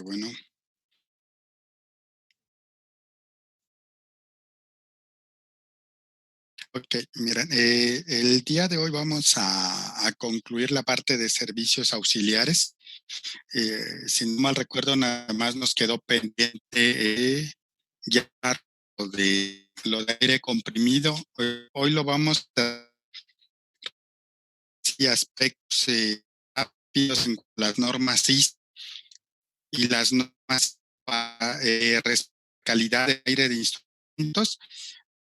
bueno. Ok, miren, el día de hoy vamos a concluir la parte de servicios auxiliares. Si no mal recuerdo, nada más nos quedó pendiente ya lo de aire comprimido. Hoy lo vamos a y aspectos rápidos en las normas CIS y las normas para calidad de aire de instrumentos.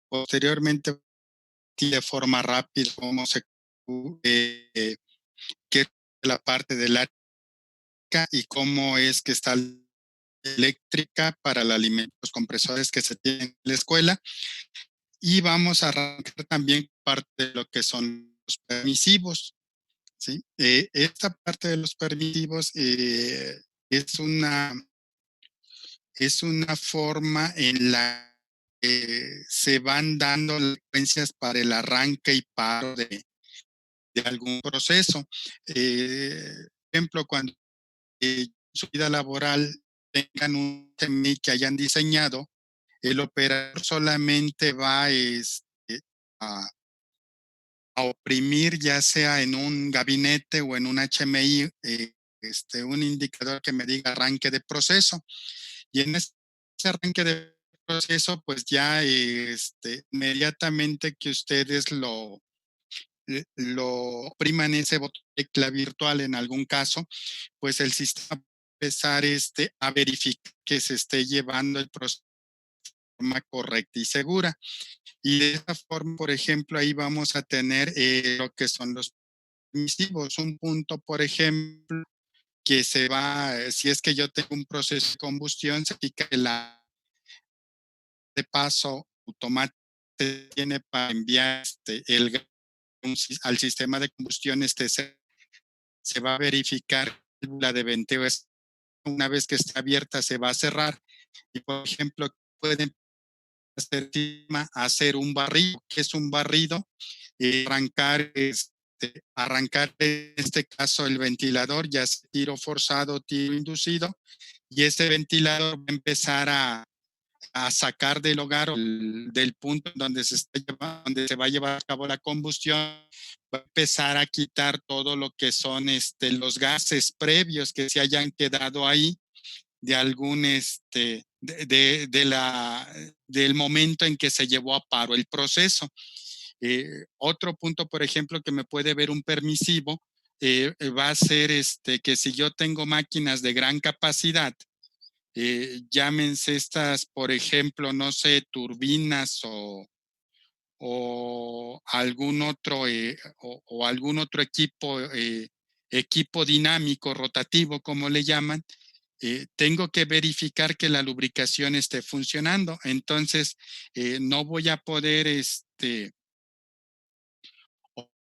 Posteriormente, de forma rápida, cómo se qué es la parte de la y cómo es que está eléctrica para el alimento, los compresores que se tienen en la escuela. Y vamos a arrancar también parte de lo que son los permisivos. ¿Sí? Esta parte de los permisivos es una forma en la que se van dando las secuencias para el arranque y paro de algún proceso. Por ejemplo, cuando en su vida laboral tengan un TMI que hayan diseñado, el operador solamente va a, a oprimir, ya sea en un gabinete o en un HMI, un indicador que me diga arranque de proceso. Y en ese arranque de proceso, pues ya inmediatamente que ustedes lo opriman ese botón de tecla virtual en algún caso, pues el sistema va a empezar a verificar que se esté llevando el proceso de forma correcta y segura. Y de esa forma, por ejemplo, ahí vamos a tener lo que son los permisivos. Un punto, por ejemplo, que se va, si es que yo tengo un proceso de combustión, significa que la de paso automático tiene para enviar al sistema de combustión, se va a verificar la de venteo. Una vez que está abierta, se va a cerrar. Y, por ejemplo, pueden hacer un barrido. ¿Qué es un barrido? Arrancar en este caso el ventilador, ya sea tiro forzado o tiro inducido, y ese ventilador va a empezar a sacar del hogar, del punto donde donde se va a llevar a cabo la combustión, va a empezar a quitar todo lo que son los gases previos que se hayan quedado ahí de algún del momento en que se llevó a paro el proceso. Otro punto, por ejemplo, que me puede ver un permisivo, va a ser que si yo tengo máquinas de gran capacidad, llámense estas, por ejemplo, no sé, turbinas o algún otro o algún otro equipo dinámico rotativo, como le llaman. Tengo que verificar que la lubricación esté funcionando. Entonces, no voy a poder,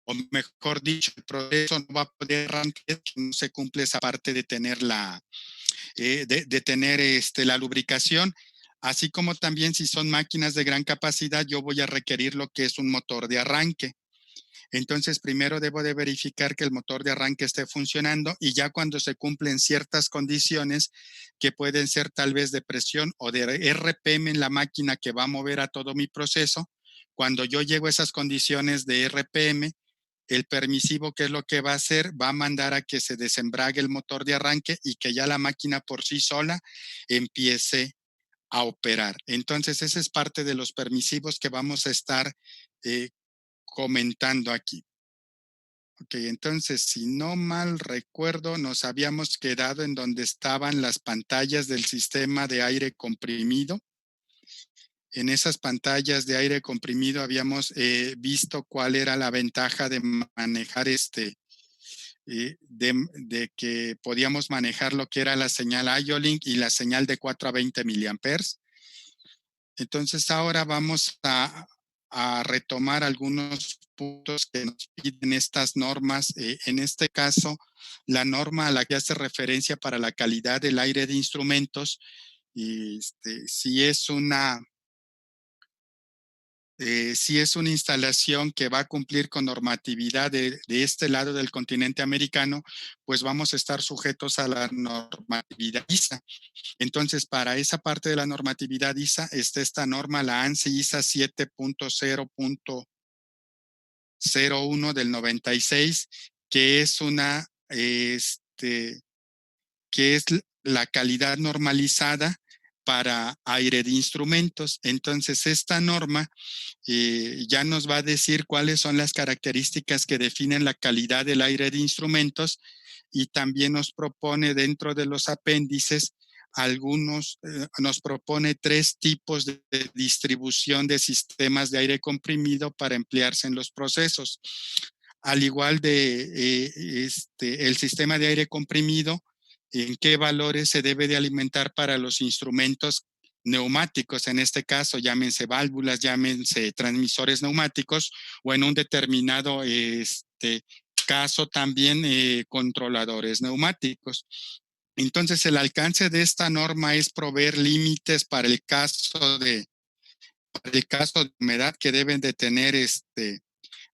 o mejor dicho, el proceso no va a poder arrancar, no se cumple esa parte de tener de tener la lubricación, así como también si son máquinas de gran capacidad, yo voy a requerir lo que es un motor de arranque. Entonces, primero debo de verificar que el motor de arranque esté funcionando y ya cuando se cumplen ciertas condiciones que pueden ser tal vez de presión o de RPM en la máquina que va a mover a todo mi proceso, cuando yo llego a esas condiciones de RPM, el permisivo, ¿qué es lo que va a hacer? Va a mandar a que se desembrague el motor de arranque y que ya la máquina por sí sola empiece a operar. Entonces, ese es parte de los permisivos que vamos a estar eh, comentando aquí. Ok, entonces, si no mal recuerdo, nos habíamos quedado en donde estaban las pantallas del sistema de aire comprimido. En esas pantallas de aire comprimido habíamos visto cuál era la ventaja de manejar de que podíamos manejar lo que era la señal IO-Link y la señal de 4 a 20 miliamperes. Entonces ahora vamos a retomar algunos puntos que nos piden estas normas. En este caso, la norma a la que hace referencia para la calidad del aire de instrumentos, y si es si es una instalación que va a cumplir con normatividad de este lado del continente americano, pues vamos a estar sujetos a la normatividad ISA. Entonces, para esa parte de la normatividad ISA está esta norma, la ANSI ISA 7.0.01 del 96, que es que es la calidad normalizada para aire de instrumentos. Entonces, esta norma ya nos va a decir cuáles son las características que definen la calidad del aire de instrumentos, y también nos propone dentro de los apéndices nos propone 3 tipos de distribución de sistemas de aire comprimido para emplearse en los procesos. Al igual de el sistema de aire comprimido, en qué valores se debe de alimentar para los instrumentos neumáticos, en este caso, llámense válvulas, llámense transmisores neumáticos, o en un determinado caso también controladores neumáticos. Entonces, el alcance de esta norma es proveer límites para el caso de humedad que deben de tener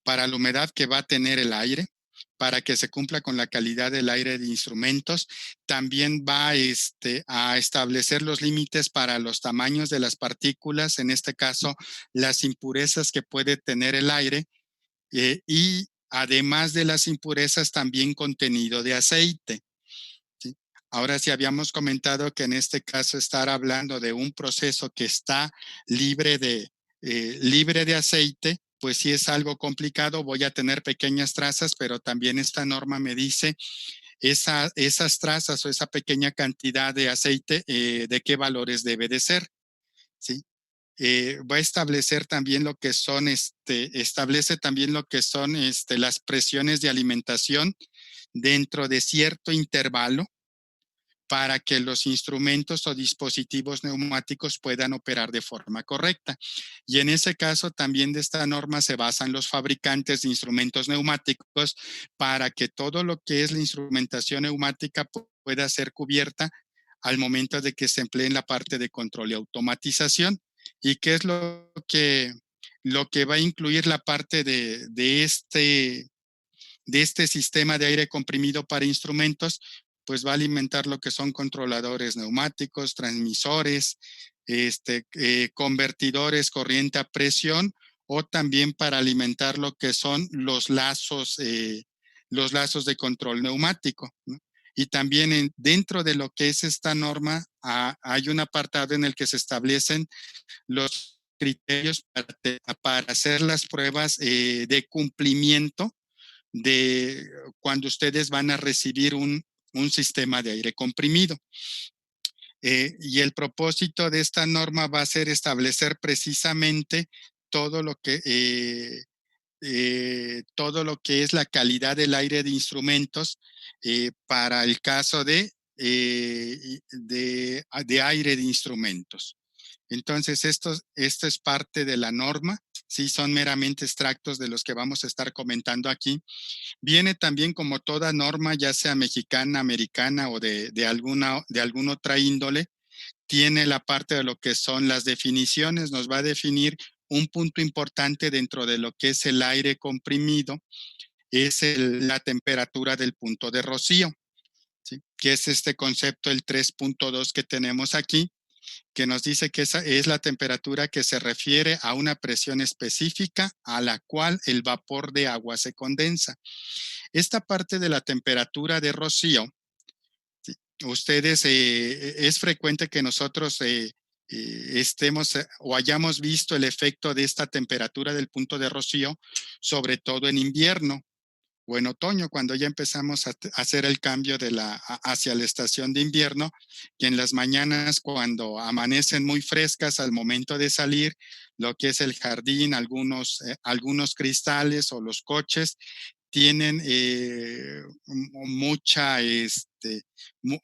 para la humedad que va a tener el aire, para que se cumpla con la calidad del aire de instrumentos. También va a establecer los límites para los tamaños de las partículas, en este caso, las impurezas que puede tener el aire, y además de las impurezas, también contenido de aceite. ¿Sí? Ahora, si habíamos comentado que en este caso estar hablando de un proceso que está libre libre de aceite, pues sí es algo complicado, voy a tener pequeñas trazas, pero también esta norma me dice esas trazas o esa pequeña cantidad de aceite, de qué valores debe de ser, ¿sí? Va a establecer también lo que son, establece también lo que son las presiones de alimentación dentro de cierto intervalo, para que los instrumentos o dispositivos neumáticos puedan operar de forma correcta. Y en ese caso también de esta norma se basan los fabricantes de instrumentos neumáticos, para que todo lo que es la instrumentación neumática pueda ser cubierta al momento de que se emplee en la parte de control y automatización. ¿Y qué es lo que va a incluir la parte de este sistema de aire comprimido para instrumentos? Pues va a alimentar lo que son controladores neumáticos, transmisores, convertidores corriente a presión, o también para alimentar lo que son los lazos de control neumático, ¿no? Y también dentro de lo que es esta norma, hay un apartado en el que se establecen los criterios para hacer las pruebas de cumplimiento de cuando ustedes van a recibir un sistema de aire comprimido. Y el propósito de esta norma va a ser establecer precisamente todo lo que, todo lo que es la calidad del aire de instrumentos, para el caso de aire de instrumentos. Entonces, esto es parte de la norma. Sí, son meramente extractos de los que vamos a estar comentando aquí. Viene también, como toda norma, ya sea mexicana, americana o de alguna otra índole, tiene la parte de lo que son las definiciones. Nos va a definir un punto importante dentro de lo que es el aire comprimido, es la temperatura del punto de rocío, ¿sí? Que es este concepto, el 3.2 que tenemos aquí, que nos dice que esa es la temperatura que se refiere a una presión específica a la cual el vapor de agua se condensa. Esta parte de la temperatura de rocío, ¿sí? Ustedes, es frecuente que nosotros estemos o hayamos visto el efecto de esta temperatura del punto de rocío, sobre todo en invierno o en otoño, cuando ya empezamos a hacer el cambio hacia la estación de invierno, que en las mañanas, cuando amanecen muy frescas al momento de salir, lo que es el jardín, algunos cristales o los coches tienen mucha, mu-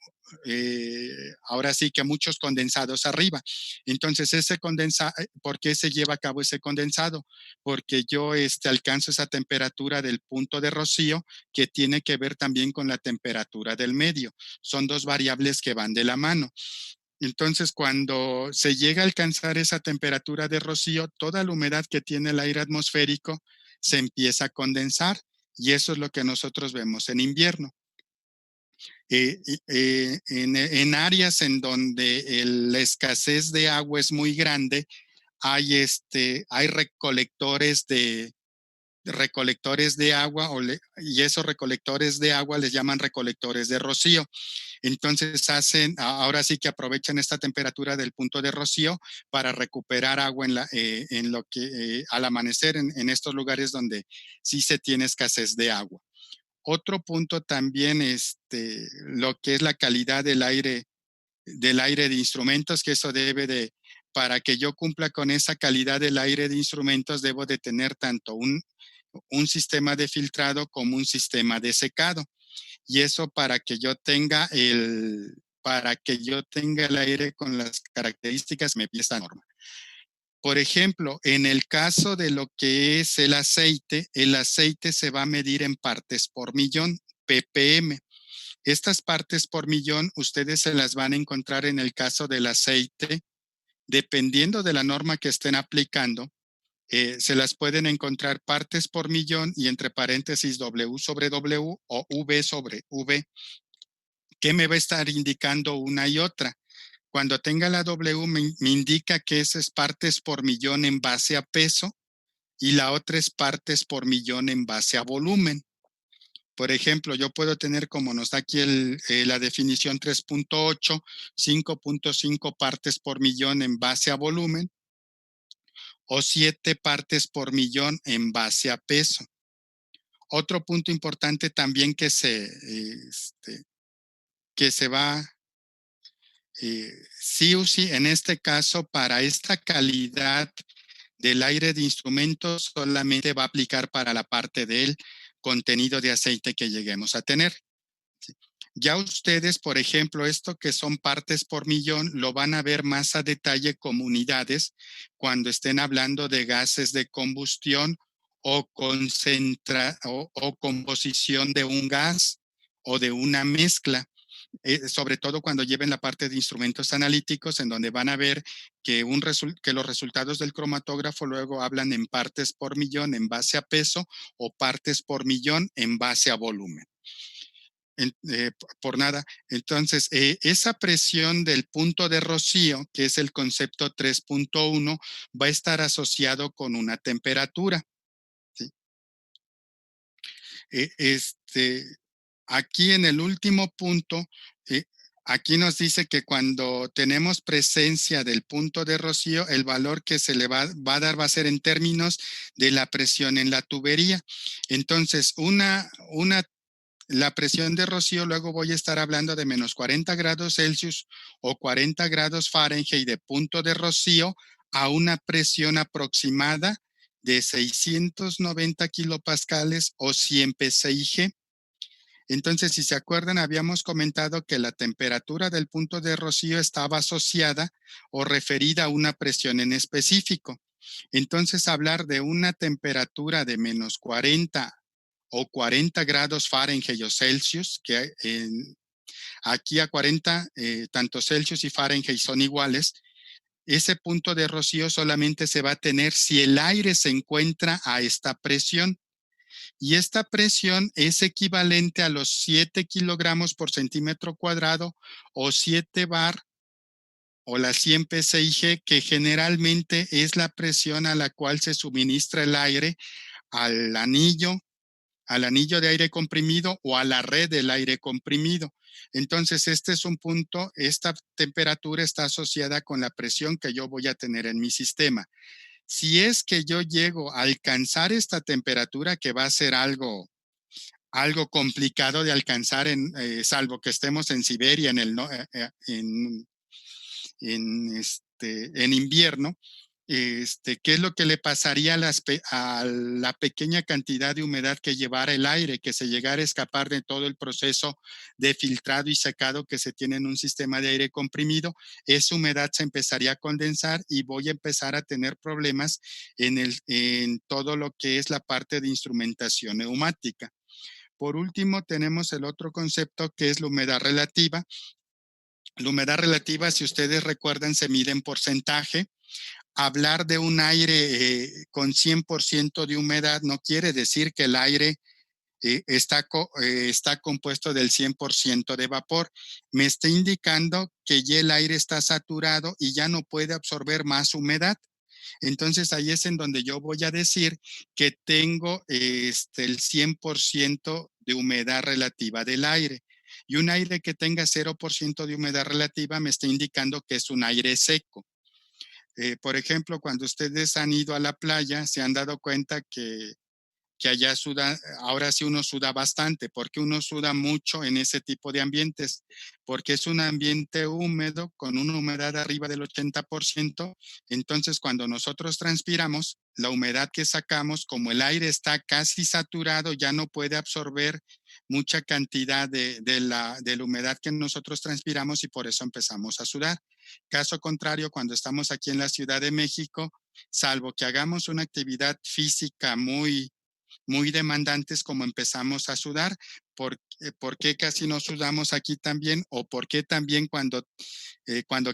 ahora sí que muchos condensados arriba. Entonces, ¿por qué se lleva a cabo ese condensado? Porque yo alcanzo esa temperatura del punto de rocío, que tiene que ver también con la temperatura del medio. Son dos variables que van de la mano. Entonces, cuando se llega a alcanzar esa temperatura de rocío, toda la humedad que tiene el aire atmosférico se empieza a condensar y eso es lo que nosotros vemos en invierno. En áreas en donde la escasez de agua es muy grande, hay recolectores de agua y esos recolectores de agua les llaman recolectores de rocío. Entonces ahora sí que aprovechan esta temperatura del punto de rocío para recuperar agua en lo que al amanecer en estos lugares donde sí se tiene escasez de agua. Otro punto también, lo que es la calidad del aire de instrumentos, que eso para que yo cumpla con esa calidad del aire de instrumentos, debo de tener tanto un sistema de filtrado como un sistema de secado. Y eso para que yo tenga el aire con las características me pide esta norma. Por ejemplo, en el caso de lo que es el aceite se va a medir en partes por millón, ppm. Estas partes por millón ustedes se las van a encontrar en el caso del aceite, dependiendo de la norma que estén aplicando, se las pueden encontrar partes por millón y entre paréntesis W sobre W o V sobre V. ¿Qué me va a estar indicando una y otra? Cuando tenga la W me indica que esa es partes por millón en base a peso y la otra es partes por millón en base a volumen. Por ejemplo, yo puedo tener, como nos da aquí la definición 3.8, 5.5 partes por millón en base a volumen o 7 partes por millón en base a peso. Otro punto importante también que se va, sí o sí, en este caso, para esta calidad del aire de instrumentos, solamente va a aplicar para la parte del contenido de aceite que lleguemos a tener. Ya ustedes, por ejemplo, esto que son partes por millón, lo van a ver más a detalle como unidades cuando estén hablando de gases de combustión o composición de un gas o de una mezcla. Sobre todo cuando lleven la parte de instrumentos analíticos, en donde van a ver que los resultados del cromatógrafo luego hablan en partes por millón en base a peso o partes por millón en base a volumen. Por nada. Entonces, esa presión del punto de rocío, que es el concepto 3.1, va a estar asociado con una temperatura. ¿Sí? Eh, este, Aquí en el último punto, aquí nos dice que cuando tenemos presencia del punto de rocío, el valor que se le va a dar va a ser en términos de la presión en la tubería. Entonces, la presión de rocío, luego voy a estar hablando de menos 40 grados Celsius o 40 grados Fahrenheit de punto de rocío a una presión aproximada de 690 kilopascales o 100 psi. Entonces, si se acuerdan, habíamos comentado que la temperatura del punto de rocío estaba asociada o referida a una presión en específico. Entonces, hablar de una temperatura de menos 40 o 40 grados Fahrenheit o Celsius, que aquí a 40, tanto Celsius y Fahrenheit son iguales, ese punto de rocío solamente se va a tener si el aire se encuentra a esta presión. Y esta presión es equivalente a los 7 kilogramos por centímetro cuadrado o 7 bar o la 100 psig, que generalmente es la presión a la cual se suministra el aire al anillo, al anillo de aire comprimido o a la red del aire comprimido. Entonces, este es un punto, esta temperatura está asociada con la presión que yo voy a tener en mi sistema. Si es que yo llego a alcanzar esta temperatura, que va a ser algo complicado de alcanzar, salvo que estemos en Siberia en invierno, ¿qué es lo que le pasaría a la pequeña cantidad de humedad que llevara el aire, que se llegara a escapar de todo el proceso de filtrado y secado que se tiene en un sistema de aire comprimido? Esa humedad se empezaría a condensar y voy a empezar a tener problemas en todo lo que es la parte de instrumentación neumática. Por último, tenemos el otro concepto que es la humedad relativa, La humedad relativa, si ustedes recuerdan, se mide en porcentaje. Hablar de un aire con 100% de humedad no quiere decir que el aire está compuesto del 100% de vapor. Me está indicando que ya el aire está saturado y ya no puede absorber más humedad. Entonces ahí es en donde yo voy a decir que tengo el 100% de humedad relativa del aire. Y un aire que tenga 0% de humedad relativa me está indicando que es un aire seco. Por ejemplo, cuando ustedes han ido a la playa, se han dado cuenta que allá suda, ahora sí uno suda bastante, porque uno suda mucho en ese tipo de ambientes, porque es un ambiente húmedo con una humedad arriba del 80%. Entonces, cuando nosotros transpiramos, la humedad que sacamos, como el aire está casi saturado, ya no puede absorber mucha cantidad de la humedad que nosotros transpiramos y por eso empezamos a sudar. Caso contrario, cuando estamos aquí en la Ciudad de México, salvo que hagamos una actividad física muy demandantes, como empezamos a sudar. ¿Por qué casi no sudamos aquí también? ¿O por qué también cuando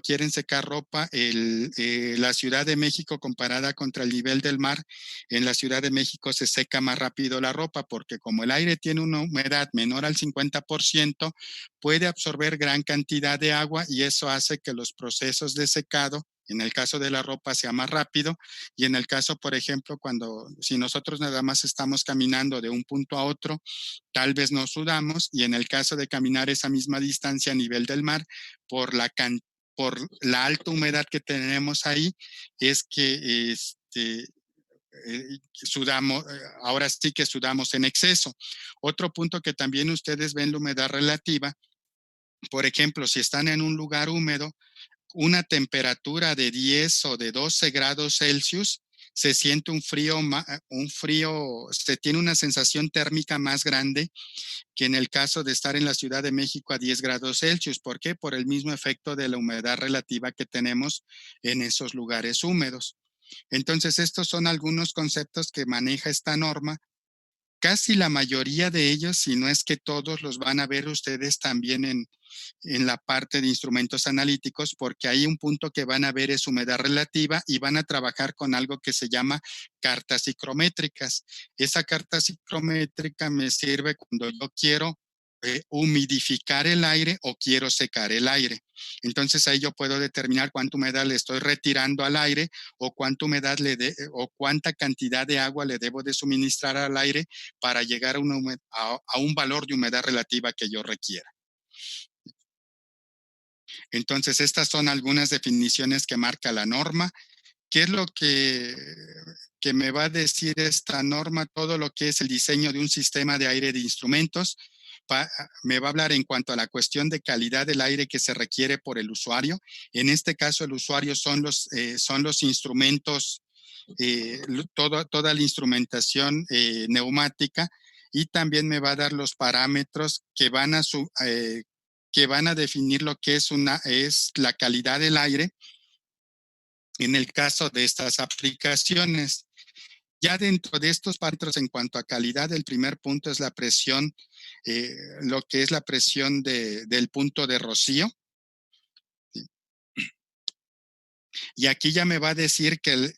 quieren secar ropa, la Ciudad de México comparada contra el nivel del mar, en la Ciudad de México se seca más rápido la ropa? Porque como el aire tiene una humedad menor al 50%, puede absorber gran cantidad de agua y eso hace que los procesos de secado, en el caso de la ropa, sea más rápido. Y en el caso, por ejemplo, si nosotros nada más estamos caminando de un punto a otro, tal vez no sudamos, y en el caso de caminar esa misma distancia a nivel del mar, por la, por la alta humedad que tenemos ahí, es que sudamos, ahora sí que sudamos en exceso. Otro punto que también ustedes ven la humedad relativa, por ejemplo, si están en un lugar húmedo, una temperatura de 10 o de 12 grados Celsius, se siente se tiene una sensación térmica más grande que en el caso de estar en la Ciudad de México a 10 grados Celsius. ¿Por qué? Por el mismo efecto de la humedad relativa que tenemos en esos lugares húmedos. Entonces, estos son algunos conceptos que maneja esta norma. Casi la mayoría de ellos, si no es que todos, los van a ver ustedes también en la parte de instrumentos analíticos, porque hay un punto que van a ver es humedad relativa y van a trabajar con algo que se llama cartas psicométricas. Esa carta psicométrica me sirve cuando yo quiero humidificar el aire o quiero secar el aire. Entonces ahí yo puedo determinar cuánta humedad le estoy retirando al aire o cuánta humedad o cuánta cantidad de agua le debo de suministrar al aire para llegar a un valor de humedad relativa que yo requiera. Entonces, estas son algunas definiciones que marca la norma. ¿Qué es lo que me va a decir esta norma? Todo lo que es el diseño de un sistema de aire de instrumentos. Me va a hablar en cuanto a la cuestión de calidad del aire que se requiere por el usuario. En este caso, el usuario son los instrumentos, toda la instrumentación neumática, y también me va a dar los parámetros que van a definir lo que es la calidad del aire en el caso de estas aplicaciones. Ya dentro de estos parámetros en cuanto a calidad, el primer punto es la presión, lo que es la presión del punto de rocío. Y aquí ya me va a decir que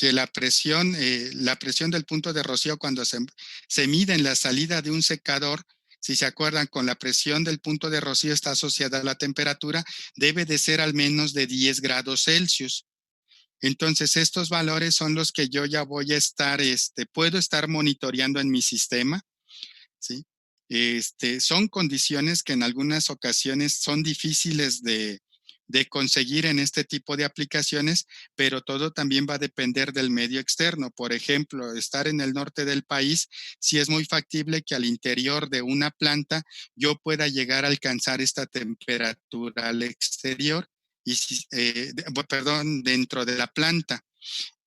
la presión del punto de rocío cuando se mide en la salida de un secador, si se acuerdan, con la presión del punto de rocío está asociada a la temperatura, debe de ser al menos de 10 grados Celsius. Entonces, estos valores son los que yo ya voy a estar, puedo estar monitoreando en mi sistema, ¿sí? Son condiciones que en algunas ocasiones son difíciles de conseguir en este tipo de aplicaciones, pero todo también va a depender del medio externo. Por ejemplo, estar en el norte del país, sí es muy factible que al interior de una planta yo pueda llegar a alcanzar esta temperatura al exterior, perdón, dentro de la planta.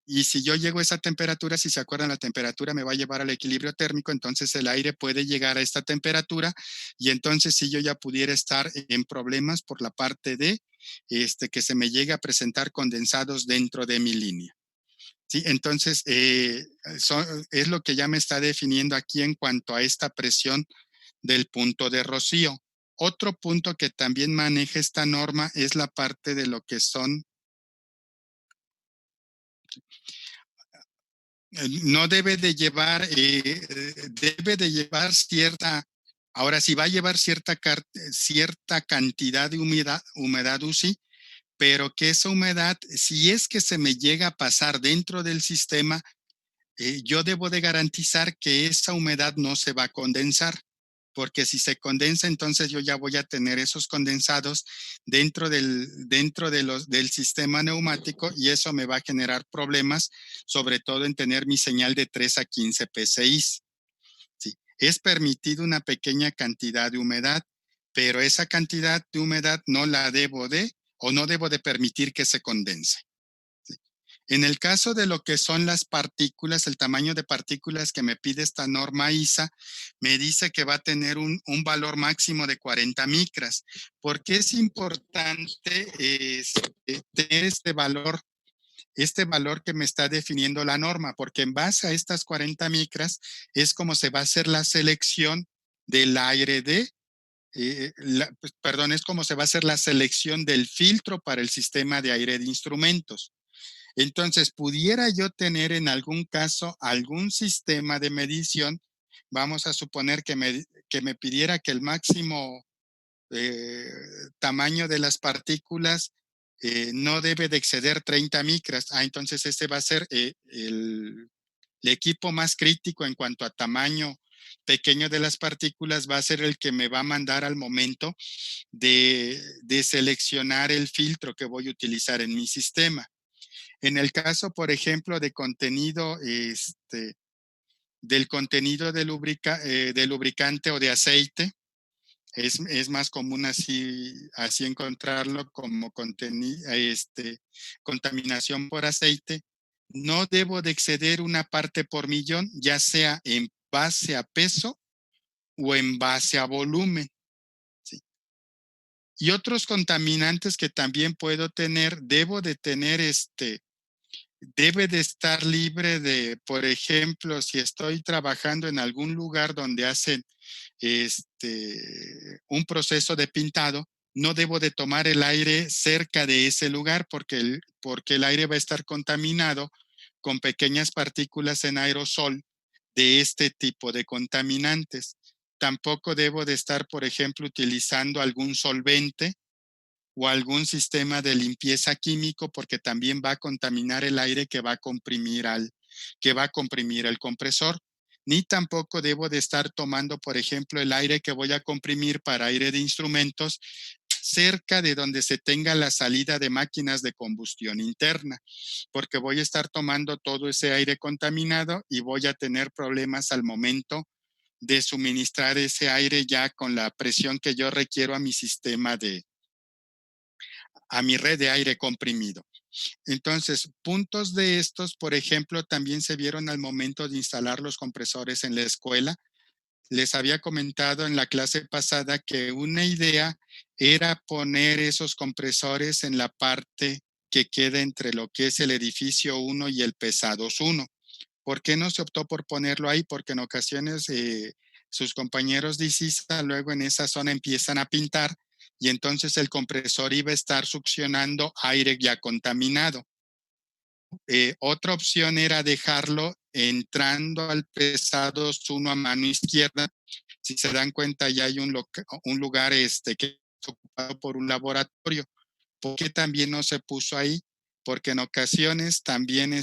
Y si yo llego a esa temperatura, si se acuerdan, la temperatura me va a llevar al equilibrio térmico, entonces el aire puede llegar a esta temperatura y entonces sí yo ya pudiera estar en problemas por la parte de que se me llegue a presentar condensados dentro de mi línea. Sí, entonces es lo que ya me está definiendo aquí en cuanto a esta presión del punto de rocío. Otro punto que también maneja esta norma es la parte de lo que son no debe de llevar cierta, ahora sí va a llevar cierta cantidad de humedad UCI, pero que esa humedad, si es que se me llega a pasar dentro del sistema, yo debo de garantizar que esa humedad no se va a condensar, porque si se condensa, entonces yo ya voy a tener esos condensados dentro del sistema neumático y eso me va a generar problemas, sobre todo en tener mi señal de 3 a 15 PSI. Sí, es permitido una pequeña cantidad de humedad, pero esa cantidad de humedad no la debo de o no debo de permitir que se condense. En el caso de lo que son las partículas, el tamaño de partículas que me pide esta norma ISA, me dice que va a tener un valor máximo de 40 micras. ¿Por qué es importante tener este valor que me está definiendo la norma? Porque en base a estas 40 micras es como se va a hacer la selección del aire perdón, es como se va a hacer la selección del filtro para el sistema de aire de instrumentos. Entonces, pudiera yo tener en algún caso algún sistema de medición, vamos a suponer que me pidiera que el máximo eh, tamaño de las partículas no debe de exceder 30 micras. Entonces ese va a ser el equipo más crítico en cuanto a tamaño pequeño de las partículas, va a ser el que me va a mandar al momento de seleccionar el filtro que voy a utilizar en mi sistema. En el caso, por ejemplo, del contenido de lubricante o de aceite, es más común así encontrarlo como contaminación por aceite. No debo de exceder una parte por millón, ya sea en base a peso o en base a volumen. ¿Sí? Y otros contaminantes que también puedo tener, debe de estar libre de, por ejemplo, si estoy trabajando en algún lugar donde hacen un proceso de pintado, no debo de tomar el aire cerca de ese lugar porque el aire va a estar contaminado con pequeñas partículas en aerosol de este tipo de contaminantes. Tampoco debo de estar, por ejemplo, utilizando algún solvente o algún sistema de limpieza químico porque también va a contaminar el aire que va a comprimir el compresor. Ni tampoco debo de estar tomando, por ejemplo, el aire que voy a comprimir para aire de instrumentos cerca de donde se tenga la salida de máquinas de combustión interna, porque voy a estar tomando todo ese aire contaminado y voy a tener problemas al momento de suministrar ese aire ya con la presión que yo requiero a mi a mi red de aire comprimido. Entonces, puntos de estos, por ejemplo, también se vieron al momento de instalar los compresores en la escuela. Les había comentado en la clase pasada que una idea era poner esos compresores en la parte que queda entre lo que es el edificio 1 y el Pesados 1. ¿Por qué no se optó por ponerlo ahí? Porque en ocasiones sus compañeros de ICISA luego en esa zona empiezan a pintar y entonces el compresor iba a estar succionando aire ya contaminado. Otra opción era dejarlo entrando al Pesados 1 a mano izquierda. Si se dan cuenta, ya hay un lugar que es ocupado por un laboratorio. ¿Por qué también no se puso ahí? Porque en ocasiones también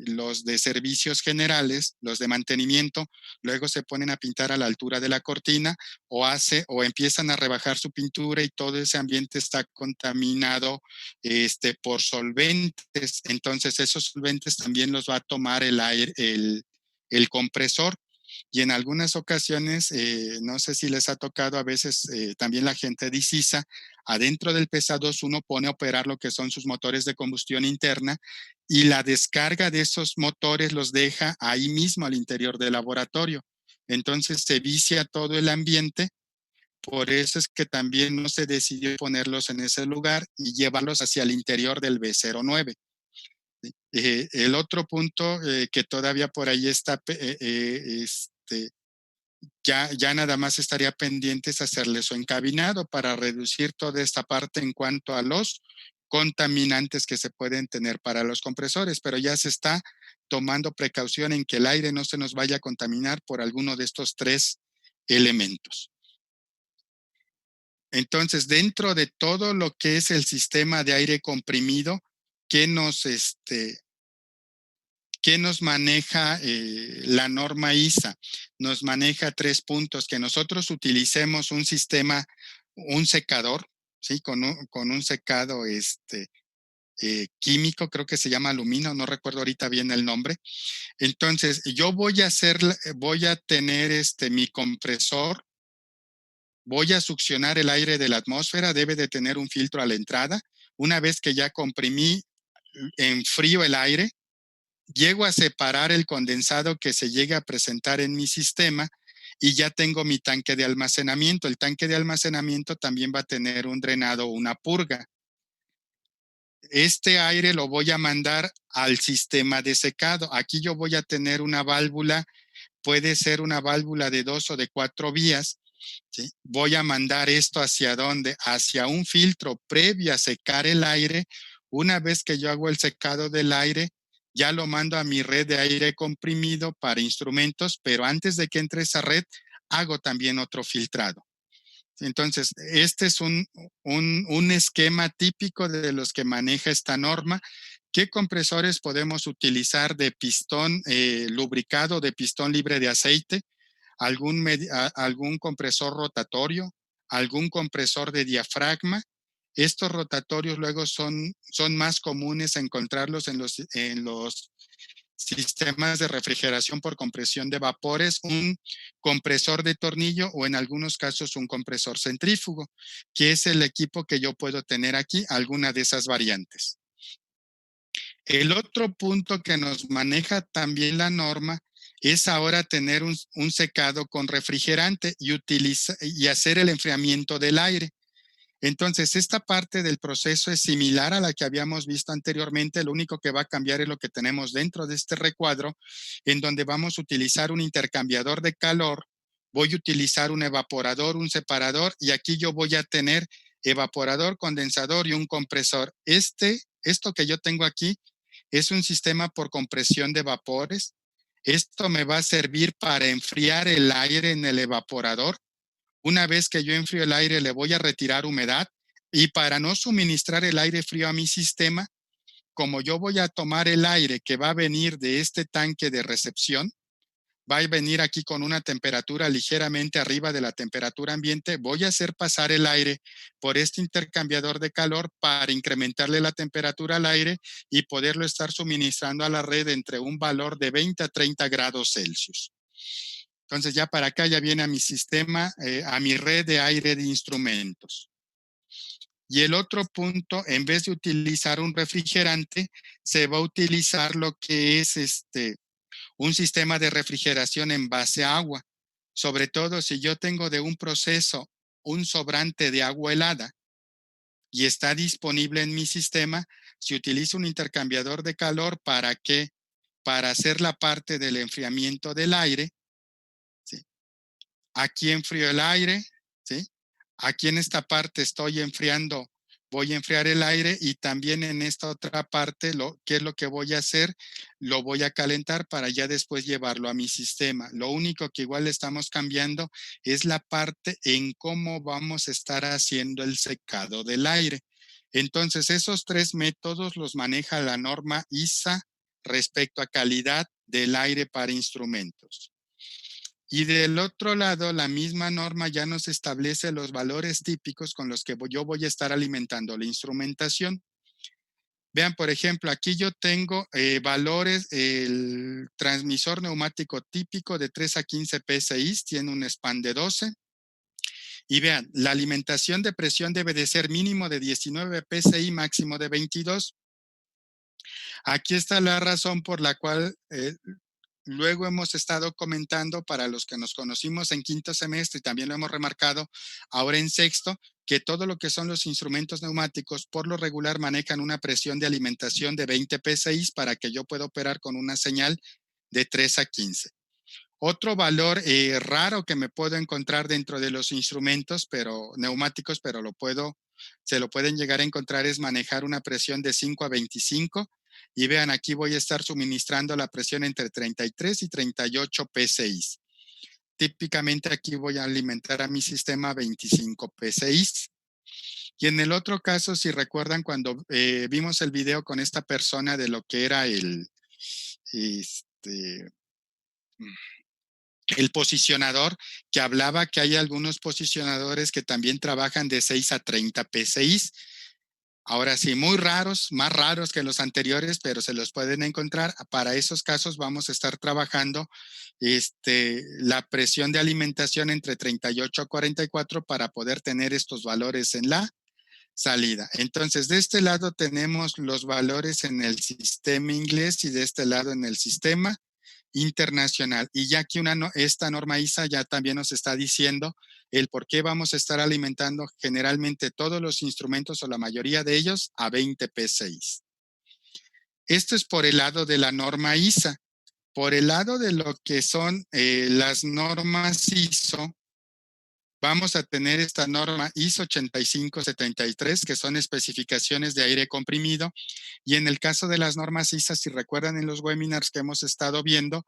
los de servicios generales, los de mantenimiento, luego se ponen a pintar a la altura de la cortina o empiezan a rebajar su pintura y todo ese ambiente está contaminado por solventes. Entonces esos solventes también los va a tomar el aire, el compresor. Y en algunas ocasiones, no sé si les ha tocado a veces también la gente de ICISA, adentro del Pesados uno pone a operar lo que son sus motores de combustión interna y la descarga de esos motores los deja ahí mismo al interior del laboratorio. Entonces se vicia todo el ambiente, por eso es que también no se decidió ponerlos en ese lugar y llevarlos hacia el interior del B09. El otro punto que todavía por ahí está ya nada más estaría pendientes hacerle su encabinado para reducir toda esta parte en cuanto a los contaminantes que se pueden tener para los compresores, pero ya se está tomando precaución en que el aire no se nos vaya a contaminar por alguno de estos tres elementos. Entonces, dentro de todo lo que es el sistema de aire comprimido, ¿qué nos, ¿qué nos maneja la norma ISA? Nos maneja 3 puntos, que nosotros utilicemos un sistema, un secador, ¿sí? Con un secado químico, creo que se llama aluminio, no recuerdo ahorita bien el nombre. Entonces, yo voy a tener mi compresor, voy a succionar el aire de la atmósfera, debe de tener un filtro a la entrada. Una vez que ya comprimí, enfrío el aire, llego a separar el condensado que se llegue a presentar en mi sistema y ya tengo mi tanque de almacenamiento. El tanque de almacenamiento también va a tener un drenado o una purga. Este aire lo voy a mandar al sistema de secado. Aquí yo voy a tener una válvula, puede ser una válvula de 2 o de 4 vías. ¿Sí? Voy a mandar esto hacia dónde? Hacia un filtro previo a secar el aire. Una vez que yo hago el secado del aire, ya lo mando a mi red de aire comprimido para instrumentos, pero antes de que entre esa red, hago también otro filtrado. Entonces, este es un esquema típico de los que maneja esta norma. ¿Qué compresores podemos utilizar de pistón lubricado, de pistón libre de aceite? Algún compresor rotatorio, algún compresor de diafragma. Estos rotatorios luego son más comunes encontrarlos en los sistemas de refrigeración por compresión de vapores, un compresor de tornillo o en algunos casos un compresor centrífugo, que es el equipo que yo puedo tener aquí, alguna de esas variantes. El otro punto que nos maneja también la norma es ahora tener un secado con refrigerante y hacer el enfriamiento del aire. Entonces, esta parte del proceso es similar a la que habíamos visto anteriormente. Lo único que va a cambiar es lo que tenemos dentro de este recuadro, en donde vamos a utilizar un intercambiador de calor, voy a utilizar un evaporador, un separador, y aquí yo voy a tener evaporador, condensador y un compresor. Esto que yo tengo aquí es un sistema por compresión de vapores. Esto me va a servir para enfriar el aire en el evaporador. Una vez que yo enfrío el aire, le voy a retirar humedad y para no suministrar el aire frío a mi sistema, como yo voy a tomar el aire que va a venir de este tanque de recepción, va a venir aquí con una temperatura ligeramente arriba de la temperatura ambiente, voy a hacer pasar el aire por este intercambiador de calor para incrementarle la temperatura al aire y poderlo estar suministrando a la red entre un valor de 20 a 30 grados Celsius. Entonces ya para acá ya viene a mi sistema, a mi red de aire de instrumentos. Y el otro punto, en vez de utilizar un refrigerante, se va a utilizar lo que es un sistema de refrigeración en base a agua. Sobre todo si yo tengo de un proceso un sobrante de agua helada y está disponible en mi sistema, se utiliza un intercambiador de calor para que para hacer la parte del enfriamiento del aire. ¿Sí? Aquí enfrío el aire, ¿sí? Aquí en esta parte estoy enfriando, voy a enfriar el aire y también en esta otra parte, ¿qué es lo que voy a hacer? Lo voy a calentar para ya después llevarlo a mi sistema. Lo único que igual estamos cambiando es la parte en cómo vamos a estar haciendo el secado del aire. Entonces, esos 3 métodos los maneja la norma ISA respecto a calidad del aire para instrumentos. Y del otro lado, la misma norma ya nos establece los valores típicos con los que yo voy a estar alimentando la instrumentación. Vean, por ejemplo, aquí yo tengo valores, el transmisor neumático típico de 3 a 15 PSI, tiene un span de 12. Y vean, la alimentación de presión debe de ser mínimo de 19 PSI, máximo de 22. Aquí está la razón por la cual luego hemos estado comentando para los que nos conocimos en quinto semestre y también lo hemos remarcado ahora en sexto, que todo lo que son los instrumentos neumáticos por lo regular manejan una presión de alimentación de 20 PSI para que yo pueda operar con una señal de 3 a 15. Otro valor raro que me puedo encontrar dentro de los instrumentos, pero neumáticos, pero se lo pueden llegar a encontrar, es manejar una presión de 5 a 25. Y vean, aquí voy a estar suministrando la presión entre 33 y 38 PSI. Típicamente aquí voy a alimentar a mi sistema 25 PSI. Y en el otro caso, si recuerdan cuando vimos el video con esta persona de lo que era este, el posicionador, que hablaba que hay algunos posicionadores que también trabajan de 6 a 30 PSI. Ahora sí, muy raros, más raros que los anteriores, pero se los pueden encontrar. Para esos casos vamos a estar trabajando la presión de alimentación entre 38 a 44 para poder tener estos valores en la salida. Entonces, de este lado tenemos los valores en el sistema inglés y de este lado en el sistema internacional. Y ya que esta norma ISA ya también nos está diciendo el por qué vamos a estar alimentando generalmente todos los instrumentos o la mayoría de ellos a 20 P6. Esto es por el lado de la norma ISA. Por el lado de lo que son las normas ISO, vamos a tener esta norma ISO 8573, que son especificaciones de aire comprimido. Y en el caso de las normas ISA, si recuerdan en los webinars que hemos estado viendo,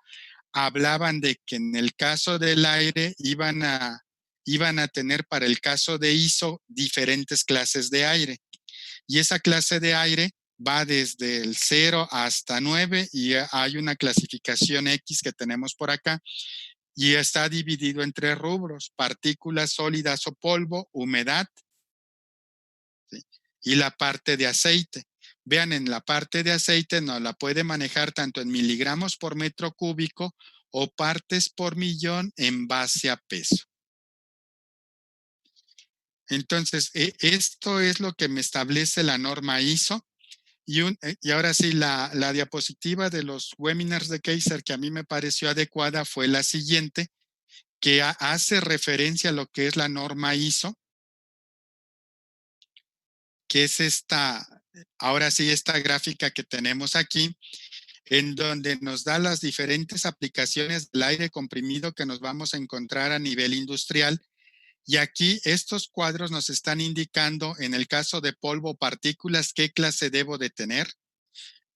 hablaban de que en el caso del aire iban a tener para el caso de ISO diferentes clases de aire. Y esa clase de aire va desde el 0 hasta 9 y hay una clasificación X que tenemos por acá y está dividido en 3 rubros: partículas sólidas o polvo, humedad, ¿sí?, y la parte de aceite. Vean, en la parte de aceite nos la puede manejar tanto en miligramos por metro cúbico o partes por millón en base a peso. Entonces, esto es lo que me establece la norma ISO. Y ahora sí, la diapositiva de los webinars de Kaiser que a mí me pareció adecuada fue la siguiente, que hace referencia a lo que es la norma ISO, que es ahora sí, esta gráfica que tenemos aquí, en donde nos da las diferentes aplicaciones del aire comprimido que nos vamos a encontrar a nivel industrial. Y aquí estos cuadros nos están indicando, en el caso de polvo o partículas, qué clase debo de tener.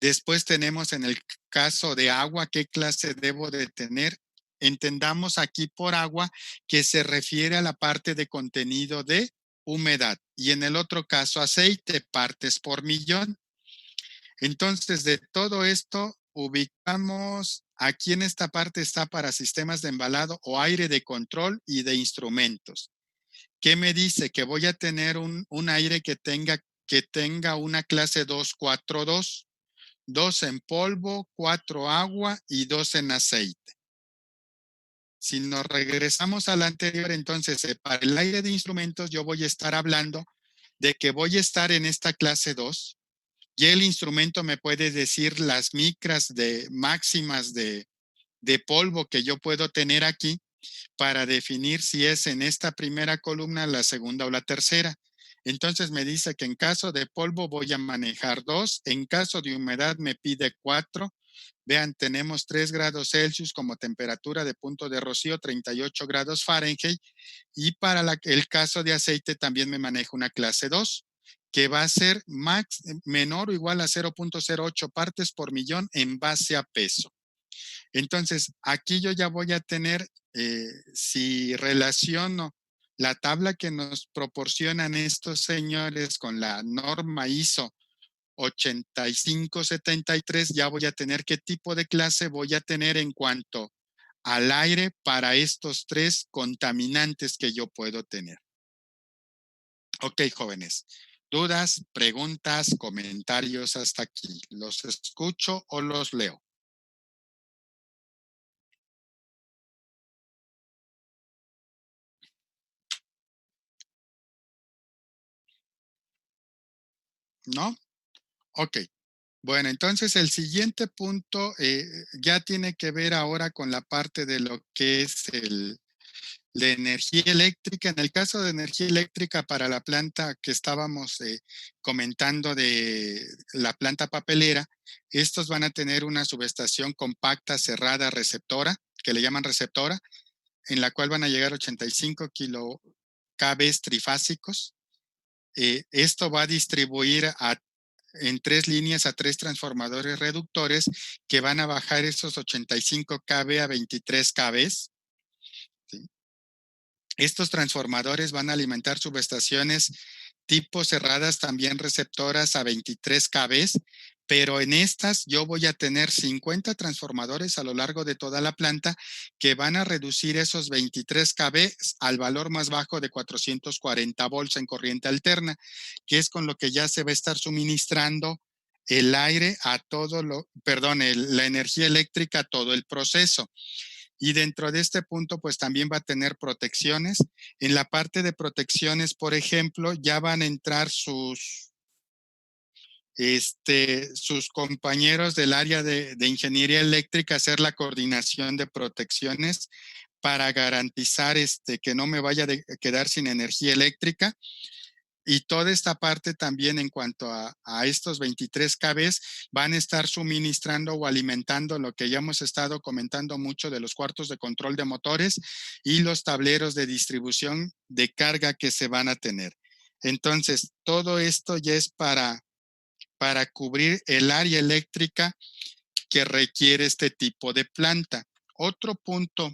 Después tenemos en el caso de agua, qué clase debo de tener. Entendamos aquí por agua que se refiere a la parte de contenido de humedad. Y en el otro caso, aceite, partes por millón. Entonces, de todo esto, ubicamos aquí en esta parte está para sistemas de embalado o aire de control y de instrumentos. ¿Qué me dice? Que voy a tener un aire que tenga una clase 242, 2 en polvo, 4 agua y 2 en aceite. Si nos regresamos a la anterior, entonces para el aire de instrumentos yo voy a estar hablando de que voy a estar en esta clase 2 y el instrumento me puede decir las micras máximas de polvo que yo puedo tener aquí para definir si es en esta primera columna, la segunda o la tercera. Entonces me dice que en caso de polvo voy a manejar 2, en caso de humedad me pide 4. Vean, tenemos 3 grados Celsius como temperatura de punto de rocío, 38 grados Fahrenheit. Y para el caso de aceite también me maneja una clase 2, que va a ser menor o igual a 0.08 partes por millón en base a peso. Entonces, aquí yo ya voy a tener, si relaciono la tabla que nos proporcionan estos señores con la norma ISO 8573, ya voy a tener qué tipo de clase voy a tener en cuanto al aire para estos 3 contaminantes que yo puedo tener. Ok, jóvenes. ¿Dudas, preguntas, comentarios hasta aquí? ¿Los escucho o los leo? ¿No? Ok. Bueno, entonces el siguiente punto ya tiene que ver ahora con la parte de lo que es la energía eléctrica. En el caso de energía eléctrica para la planta que estábamos comentando de la planta papelera, estos van a tener una subestación compacta, cerrada, receptora, que le llaman receptora, en la cual van a llegar 85 kV trifásicos. Esto va a distribuir en 3 líneas a 3 transformadores reductores que van a bajar esos 85 kV a 23 kV. ¿Sí? Estos transformadores van a alimentar subestaciones tipo cerradas, también receptoras a 23 kV, pero en estas yo voy a tener 50 transformadores a lo largo de toda la planta que van a reducir esos 23 kV al valor más bajo de 440 volts en corriente alterna, que es con lo que ya se va a estar suministrando el aire a la energía eléctrica a todo el proceso. Y dentro de este punto, pues también va a tener protecciones. En la parte de protecciones, por ejemplo, ya van a entrar sus compañeros del área de ingeniería eléctrica a hacer la coordinación de protecciones para garantizar que no me vaya a quedar sin energía eléctrica. Y toda esta parte también en cuanto a estos 23 kV van a estar suministrando o alimentando lo que ya hemos estado comentando mucho de los cuartos de control de motores y los tableros de distribución de carga que se van a tener. Entonces, todo esto ya es para cubrir el área eléctrica que requiere este tipo de planta. Otro punto,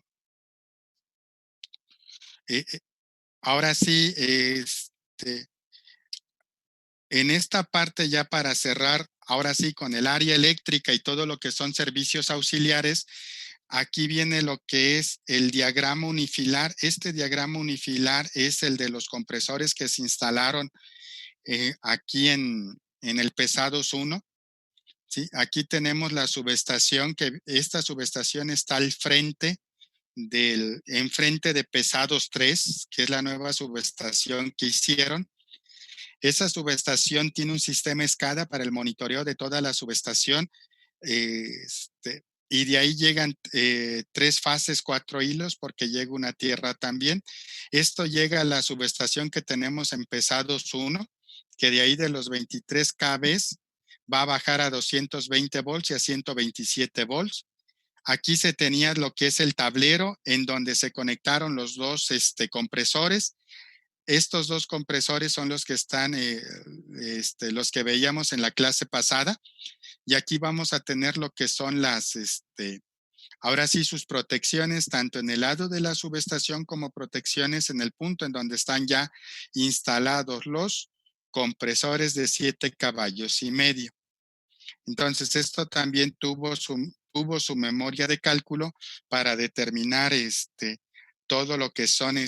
ahora sí, en esta parte ya para cerrar, ahora sí, con el área eléctrica y todo lo que son servicios auxiliares, aquí viene lo que es el diagrama unifilar. Este diagrama unifilar es el de los compresores que se instalaron aquí en el Pesados 1. ¿Sí? Aquí tenemos la subestación, que esta subestación está al frente enfrente de Pesados 3, que es la nueva subestación que hicieron. Esa subestación tiene un sistema SCADA para el monitoreo de toda la subestación, y de ahí llegan 3 fases, 4 hilos, porque llega una tierra también. Esto llega a la subestación que tenemos en Pesados 1, que de ahí de los 23 kV va a bajar a 220 volts y a 127 volts. Aquí se tenía lo que es el tablero en donde se conectaron los dos compresores. Estos 2 compresores son los que están, los que veíamos en la clase pasada. Y aquí vamos a tener lo que son ahora sí, sus protecciones, tanto en el lado de la subestación como protecciones en el punto en donde están ya instalados los compresores de 7 caballos y medio. Entonces, esto también tuvo su memoria de cálculo para determinar todo lo que son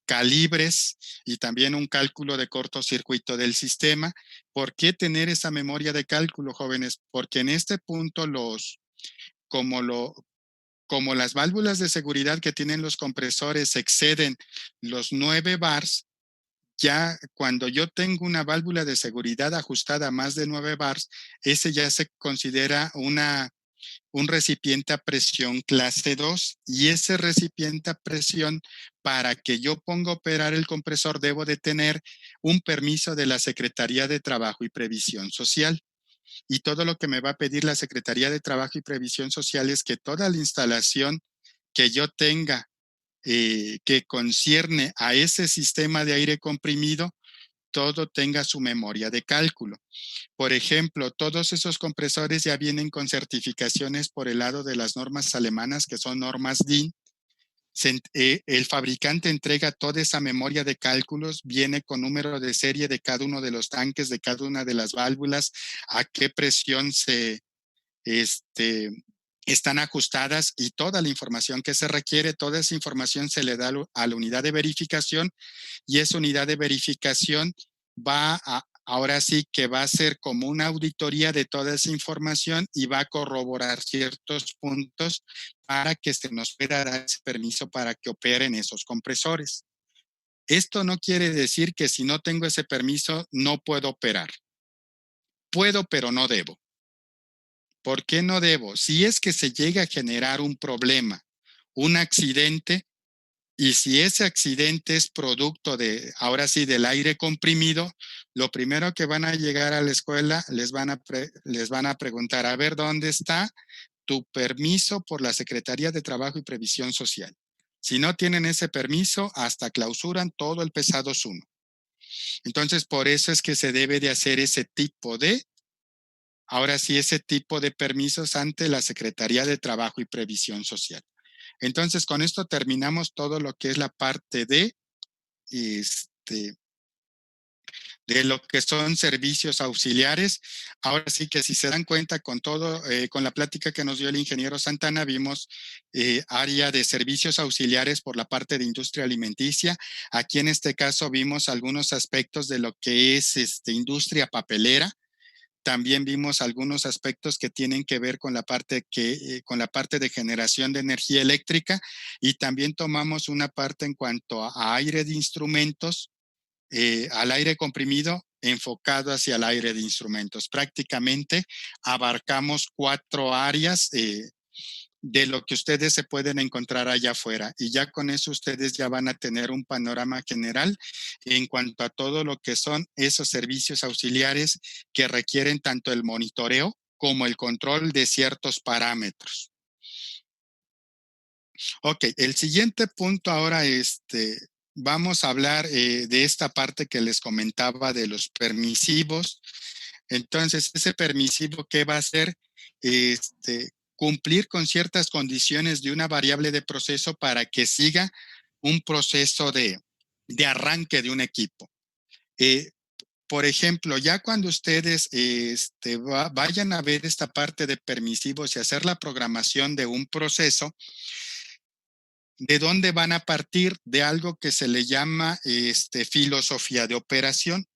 calibres y también un cálculo de cortocircuito del sistema. ¿Por qué tener esa memoria de cálculo, jóvenes? Porque en este punto como las válvulas de seguridad que tienen los compresores exceden los 9 bars, ya cuando yo tengo una válvula de seguridad ajustada a más de 9 bars, ese ya se considera un recipiente a presión clase 2, y ese recipiente a presión, para que yo ponga a operar el compresor, debo de tener un permiso de la Secretaría de Trabajo y Previsión Social. Y todo lo que me va a pedir la Secretaría de Trabajo y Previsión Social es que toda la instalación que yo tenga que concierne a ese sistema de aire comprimido, todo tenga su memoria de cálculo. Por ejemplo, todos esos compresores ya vienen con certificaciones por el lado de las normas alemanas, que son normas DIN. El fabricante entrega toda esa memoria de cálculos, viene con número de serie de cada uno de los tanques, de cada una de las válvulas, a qué presión están ajustadas, y toda la información que se requiere, toda esa información se le da a la unidad de verificación, y esa unidad de verificación ahora sí que va a ser como una auditoría de toda esa información y va a corroborar ciertos puntos para que se nos pueda dar ese permiso para que operen esos compresores. Esto no quiere decir que si no tengo ese permiso no puedo operar. Puedo, pero no debo. ¿Por qué no debo? Si es que se llega a generar un problema, un accidente, y si ese accidente es producto ahora sí, del aire comprimido, lo primero que van a llegar a la escuela, les van a preguntar, a ver, ¿dónde está tu permiso por la Secretaría de Trabajo y Previsión Social. Si no tienen ese permiso, hasta clausuran todo el pesados 1. Entonces, por eso es que se debe de hacer ahora sí, ese tipo de permisos ante la Secretaría de Trabajo y Previsión Social. Entonces, con esto terminamos todo lo que es la parte este, de lo que son servicios auxiliares. Ahora sí que si se dan cuenta con todo, con la plática que nos dio el ingeniero Santana, vimos área de servicios auxiliares por la parte de industria alimenticia. Aquí en este caso vimos algunos aspectos de lo que es industria papelera. También vimos algunos aspectos que tienen que ver con la parte de generación de energía eléctrica, y también tomamos una parte en cuanto a aire de instrumentos, al aire comprimido enfocado hacia el aire de instrumentos. Prácticamente abarcamos 4 áreas de lo que ustedes se pueden encontrar allá afuera, y ya con eso ustedes ya van a tener un panorama general en cuanto a todo lo que son esos servicios auxiliares que requieren tanto el monitoreo como el control de ciertos parámetros. Ok, el siguiente punto ahora, vamos a hablar de esta parte que les comentaba de los permisivos. Entonces, ese permisivo, ¿qué va a hacer? Cumplir con ciertas condiciones de una variable de proceso para que siga un proceso de arranque de un equipo. Por ejemplo, ya cuando ustedes vayan a ver esta parte de permisivos y hacer la programación de un proceso, ¿de dónde van a partir? De algo que se le llama filosofía de operación.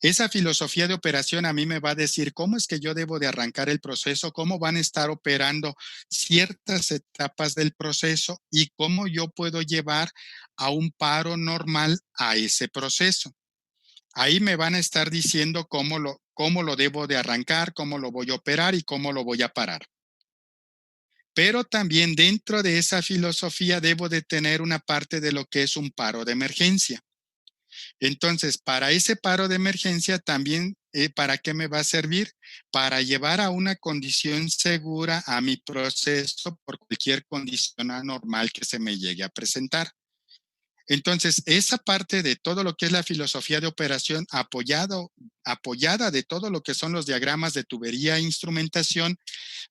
Esa filosofía de operación a mí me va a decir cómo es que yo debo de arrancar el proceso, cómo van a estar operando ciertas etapas del proceso y cómo yo puedo llevar a un paro normal a ese proceso. Ahí me van a estar diciendo cómo lo debo de arrancar, cómo lo voy a operar y cómo lo voy a parar. Pero también dentro de esa filosofía debo de tener una parte de lo que es un paro de emergencia. Entonces, para ese paro de emergencia también, ¿para qué me va a servir? Para llevar a una condición segura a mi proceso por cualquier condición anormal que se me llegue a presentar. Entonces, esa parte de todo lo que es la filosofía de operación apoyada de todo lo que son los diagramas de tubería e instrumentación,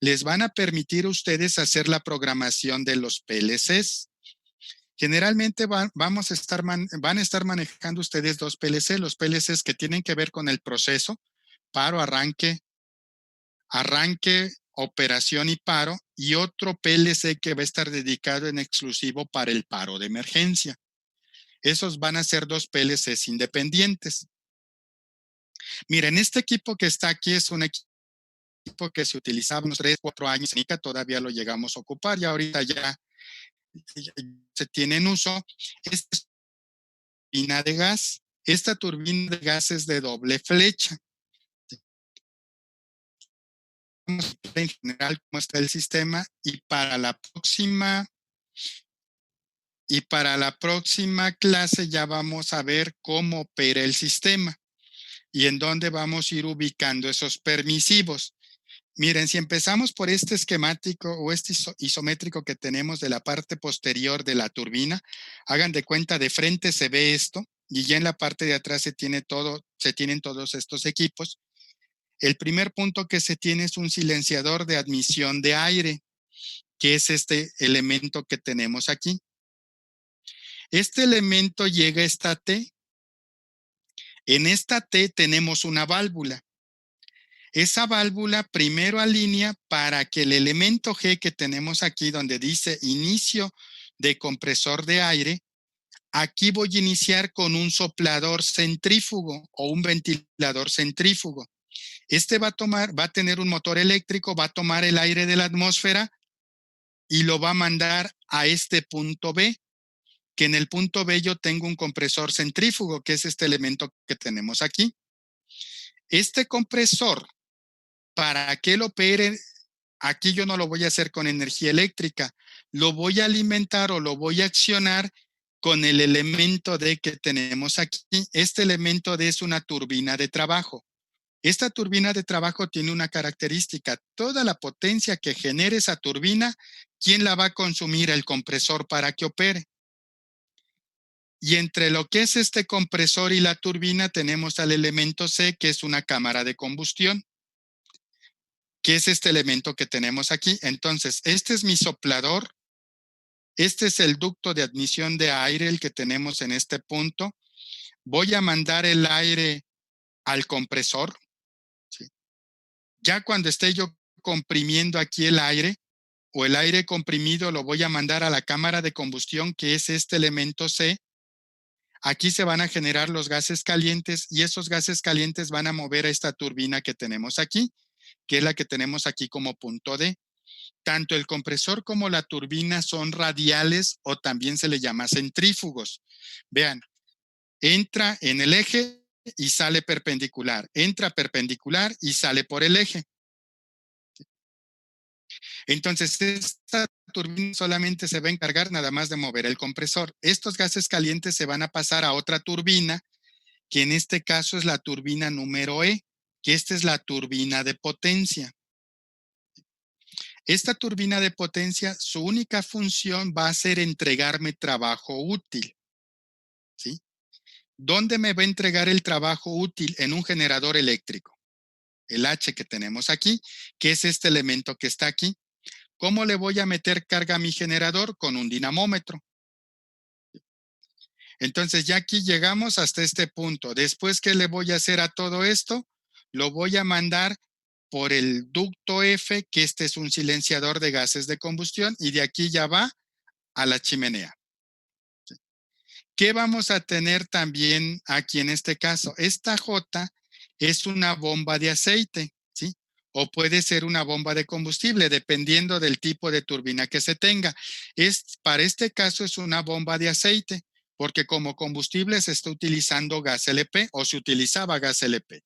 les van a permitir a ustedes hacer la programación de los PLCs. Generalmente van a estar manejando ustedes 2 PLC, los PLCs que tienen que ver con el proceso, paro, arranque, operación y paro, y otro PLC que va a estar dedicado en exclusivo para el paro de emergencia. Esos van a ser 2 PLCs independientes. Miren, este equipo que está aquí es un equipo que se utilizaba unos 3, 4 años en ICA, todavía lo llegamos a ocupar y ahorita ya se tiene en uso. Esta es turbina de gas. Esta turbina de gas es de doble flecha. Vamos a ver en general cómo está el sistema, y para la próxima clase ya vamos a ver cómo opera el sistema y en dónde vamos a ir ubicando esos permisivos. Miren, si empezamos por este esquemático o este isométrico que tenemos de la parte posterior de la turbina, hagan de cuenta, de frente se ve esto y ya en la parte de atrás se tienen todos estos equipos. El primer punto que se tiene es un silenciador de admisión de aire, que es este elemento que tenemos aquí. Este elemento llega a esta T. En esta T tenemos una válvula. Esa válvula primero alinea para que el elemento G que tenemos aquí, donde dice inicio de compresor de aire, aquí voy a iniciar con un soplador centrífugo o un ventilador centrífugo. Este va a tener un motor eléctrico, va a tomar el aire de la atmósfera y lo va a mandar a este punto B, que en el punto B yo tengo un compresor centrífugo, que es este elemento que tenemos aquí. Este compresor, para que lo opere, aquí yo no lo voy a hacer con energía eléctrica, lo voy a alimentar o lo voy a accionar con el elemento D que tenemos aquí. Este elemento D es una turbina de trabajo. Esta turbina de trabajo tiene una característica: toda la potencia que genere esa turbina, ¿quién la va a consumir? El compresor para que opere. Y entre lo que es este compresor y la turbina tenemos al elemento C, que es una cámara de combustión, que es este elemento que tenemos aquí. Entonces, este es mi soplador, este es el ducto de admisión de aire, el que tenemos en este punto. Voy a mandar el aire al compresor, ¿sí? Ya cuando esté yo comprimiendo aquí el aire, o el aire comprimido, lo voy a mandar a la cámara de combustión, que es este elemento C. Aquí se van a generar los gases calientes y esos gases calientes van a mover a esta turbina que tenemos aquí, que es la que tenemos aquí como punto D. Tanto el compresor como la turbina son radiales, o también se le llama centrífugos. Vean, entra en el eje y sale perpendicular, entra perpendicular y sale por el eje. Entonces, esta turbina solamente se va a encargar nada más de mover el compresor. Estos gases calientes se van a pasar a otra turbina, que en este caso es la turbina número E, que esta es la turbina de potencia. Esta turbina de potencia, su única función va a ser entregarme trabajo útil, ¿sí? ¿Dónde me va a entregar el trabajo útil? En un generador eléctrico, el H que tenemos aquí, que es este elemento que está aquí. ¿Cómo le voy a meter carga a mi generador? Con un dinamómetro. Entonces ya aquí llegamos hasta este punto. Después, ¿qué le voy a hacer a todo esto? Lo voy a mandar por el ducto F, que este es un silenciador de gases de combustión, y de aquí ya va a la chimenea. ¿Qué vamos a tener también aquí en este caso? Esta J es una bomba de aceite, ¿sí? O puede ser una bomba de combustible, dependiendo del tipo de turbina que se tenga. Para este caso es una bomba de aceite, porque como combustible se está utilizando gas LP, o se utilizaba gas LP.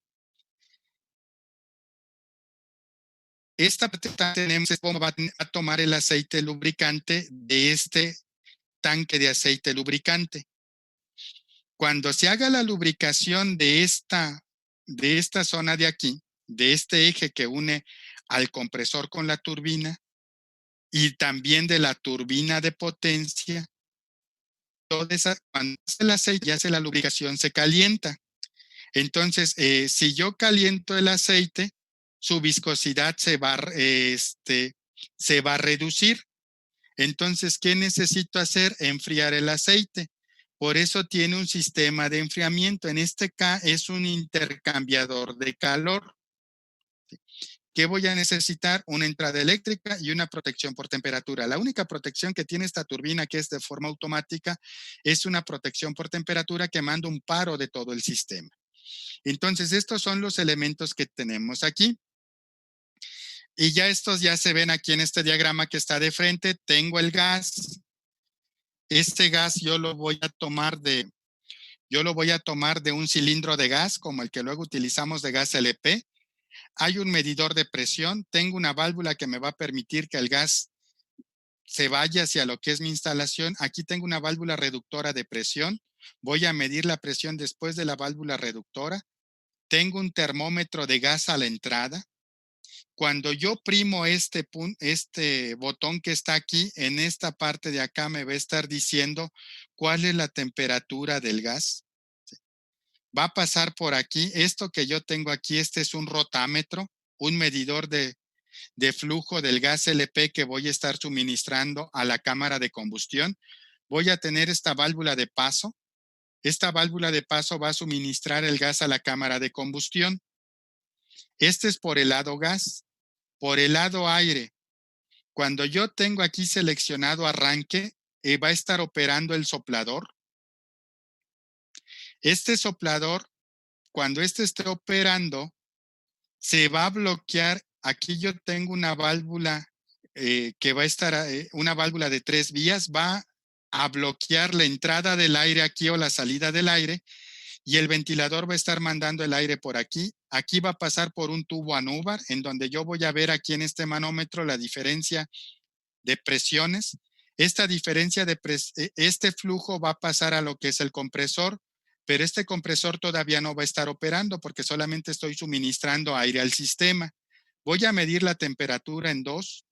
Esta parte tenemos, va a tomar el aceite lubricante de este tanque de aceite lubricante. Cuando se haga la lubricación de esta zona de aquí, de este eje que une al compresor con la turbina, y también de la turbina de potencia, cuando el aceite ya hace la lubricación, se calienta. Entonces, si yo caliento el aceite, su viscosidad se va a reducir. Entonces, ¿qué necesito hacer? Enfriar el aceite. Por eso tiene un sistema de enfriamiento. En este caso es un intercambiador de calor. ¿Qué voy a necesitar? Una entrada eléctrica y una protección por temperatura. La única protección que tiene esta turbina, que es de forma automática, es una protección por temperatura que manda un paro de todo el sistema. Entonces, estos son los elementos que tenemos aquí. Y ya estos ya se ven aquí en este diagrama que está de frente. Tengo el gas. Este gas yo lo voy a tomar de un cilindro de gas, como el que luego utilizamos de gas LP. Hay un medidor de presión. Tengo una válvula que me va a permitir que el gas se vaya hacia lo que es mi instalación. Aquí tengo una válvula reductora de presión. Voy a medir la presión después de la válvula reductora. Tengo un termómetro de gas a la entrada. Cuando yo primo este botón que está aquí, en esta parte de acá me va a estar diciendo cuál es la temperatura del gas. Va a pasar por aquí. Esto que yo tengo aquí, este es un rotámetro, un medidor de flujo del gas LP que voy a estar suministrando a la cámara de combustión. Voy a tener esta válvula de paso. Esta válvula de paso va a suministrar el gas a la cámara de combustión. Este es por el lado gas. Por el lado aire, cuando yo tengo aquí seleccionado arranque, va a estar operando el soplador. Este soplador, cuando este esté operando, se va a bloquear. Aquí yo tengo una válvula que va a estar, una válvula de 3 vías, va a bloquear la entrada del aire aquí o la salida del aire, y el ventilador va a estar mandando el aire por aquí. Aquí va a pasar por un tubo anúbar, en donde yo voy a ver aquí en este manómetro la diferencia de presiones. Esta diferencia este flujo va a pasar a lo que es el compresor. pero este compresor todavía no va a estar operando porque solamente estoy suministrando aire al sistema. Voy a medir la temperatura en 2.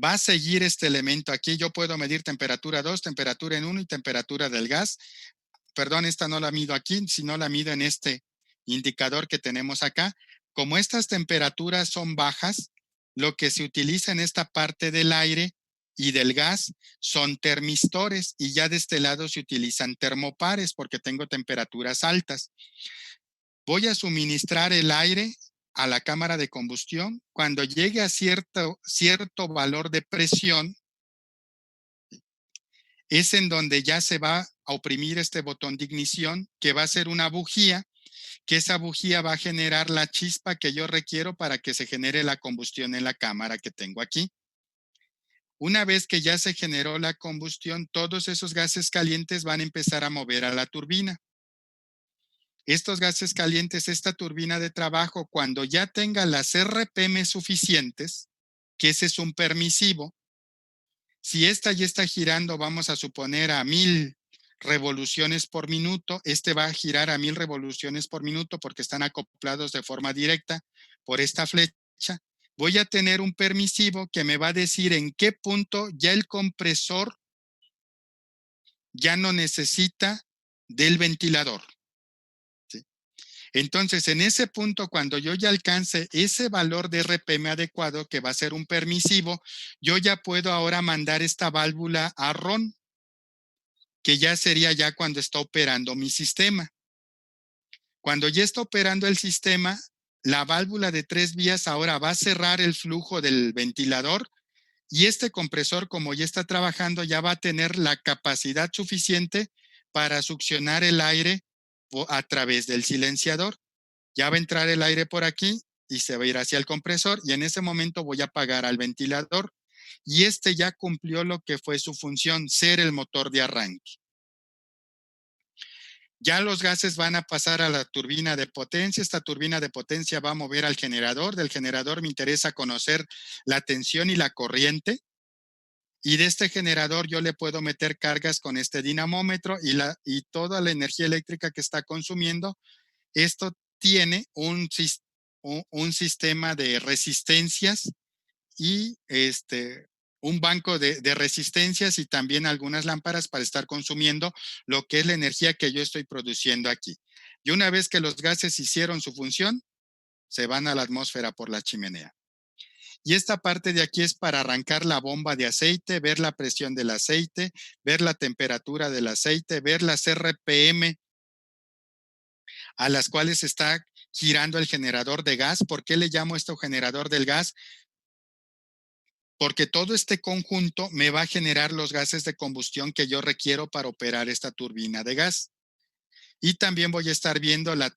Va a seguir este elemento aquí. Yo puedo medir temperatura 2, temperatura en 1 y temperatura del gas. Perdón, esta no la mido aquí, sino la mido en este indicador que tenemos acá. Como estas temperaturas son bajas, lo que se utiliza en esta parte del aire y del gas son termistores, y ya de este lado se utilizan termopares porque tengo temperaturas altas. Voy a suministrar el aire a la cámara de combustión. Cuando llegue a cierto valor de presión, es en donde ya se va a oprimir este botón de ignición, que va a ser una bujía, que esa bujía va a generar la chispa que yo requiero para que se genere la combustión en la cámara que tengo aquí. Una vez que ya se generó la combustión, todos esos gases calientes van a empezar a mover a la turbina. Estos gases calientes, esta turbina de trabajo, cuando ya tenga las RPM suficientes, que ese es un permisivo, si esta ya está girando, vamos a suponer a 1000 revoluciones por minuto, este va a girar a 1000 revoluciones por minuto porque están acoplados de forma directa por esta flecha. Voy a tener un permisivo que me va a decir en qué punto ya el compresor ya no necesita del ventilador. ¿Sí? Entonces, en ese punto, cuando yo ya alcance ese valor de RPM adecuado, que va a ser un permisivo, yo ya puedo ahora mandar esta válvula a RON, que ya sería ya cuando está operando mi sistema. Cuando ya está operando el sistema, la válvula de 3 vías ahora va a cerrar el flujo del ventilador, y este compresor, como ya está trabajando, ya va a tener la capacidad suficiente para succionar el aire a través del silenciador. Ya va a entrar el aire por aquí y se va a ir hacia el compresor, y en ese momento voy a apagar al ventilador, y este ya cumplió lo que fue su función, ser el motor de arranque. Ya los gases van a pasar a la turbina de potencia. Esta turbina de potencia va a mover al generador. Del generador me interesa conocer la tensión y la corriente. Y de este generador yo le puedo meter cargas con este dinamómetro, y toda la energía eléctrica que está consumiendo. Esto tiene un sistema de resistencias y un banco de resistencias, y también algunas lámparas para estar consumiendo lo que es la energía que yo estoy produciendo aquí. Y una vez que los gases hicieron su función, se van a la atmósfera por la chimenea. Y esta parte de aquí es para arrancar la bomba de aceite, ver la presión del aceite, ver la temperatura del aceite, ver las RPM a las cuales está girando el generador de gas. ¿Por qué le llamo esto generador del gas? Porque todo este conjunto me va a generar los gases de combustión que yo requiero para operar esta turbina de gas. Y también voy a estar viendo la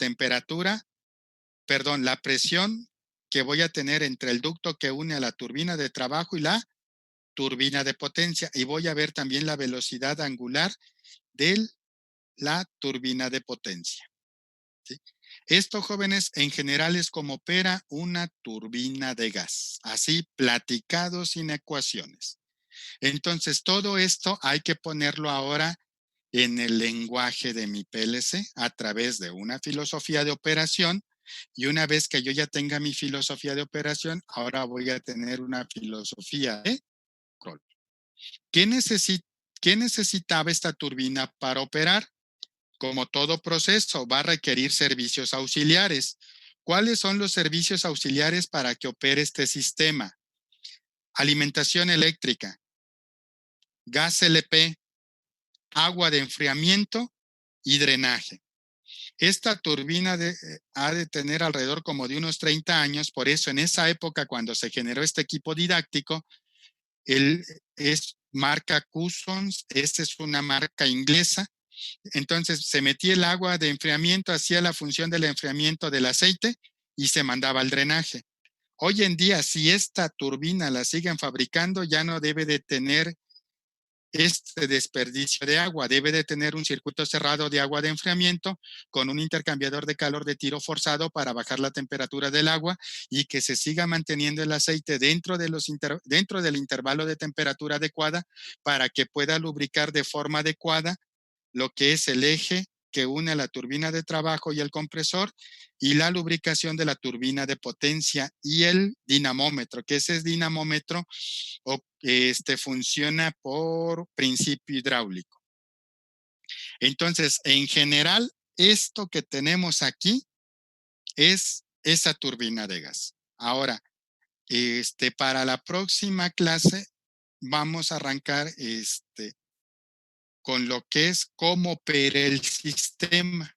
la presión que voy a tener entre el ducto que une a la turbina de trabajo y la turbina de potencia. Y voy a ver también la velocidad angular de la turbina de potencia. ¿Sí? Esto, jóvenes, en general es como opera una turbina de gas, así platicado sin ecuaciones. Entonces, todo esto hay que ponerlo ahora en el lenguaje de mi PLC a través de una filosofía de operación. Y una vez que yo ya tenga mi filosofía de operación, ahora voy a tener una filosofía de control. ¿Qué necesitaba esta turbina para operar? Como todo proceso, va a requerir servicios auxiliares. ¿Cuáles son los servicios auxiliares para que opere este sistema? Alimentación eléctrica, gas LP, agua de enfriamiento y drenaje. Esta turbina ha de tener alrededor como de unos 30 años, por eso en esa época, cuando se generó este equipo didáctico, es marca Cussons, esta es una marca inglesa. Entonces se metía el agua de enfriamiento, hacía la función del enfriamiento del aceite y se mandaba al drenaje. Hoy en día, si esta turbina la siguen fabricando, ya no debe de tener este desperdicio de agua, debe de tener un circuito cerrado de agua de enfriamiento con un intercambiador de calor de tiro forzado para bajar la temperatura del agua y que se siga manteniendo el aceite dentro del intervalo de temperatura adecuada para que pueda lubricar de forma adecuada lo que es el eje que une a la turbina de trabajo y el compresor, y la lubricación de la turbina de potencia y el dinamómetro, que ese dinamómetro funciona por principio hidráulico. Entonces, en general, esto que tenemos aquí es esa turbina de gas. Ahora, para la próxima clase vamos a arrancar con lo que es cómo opera el sistema.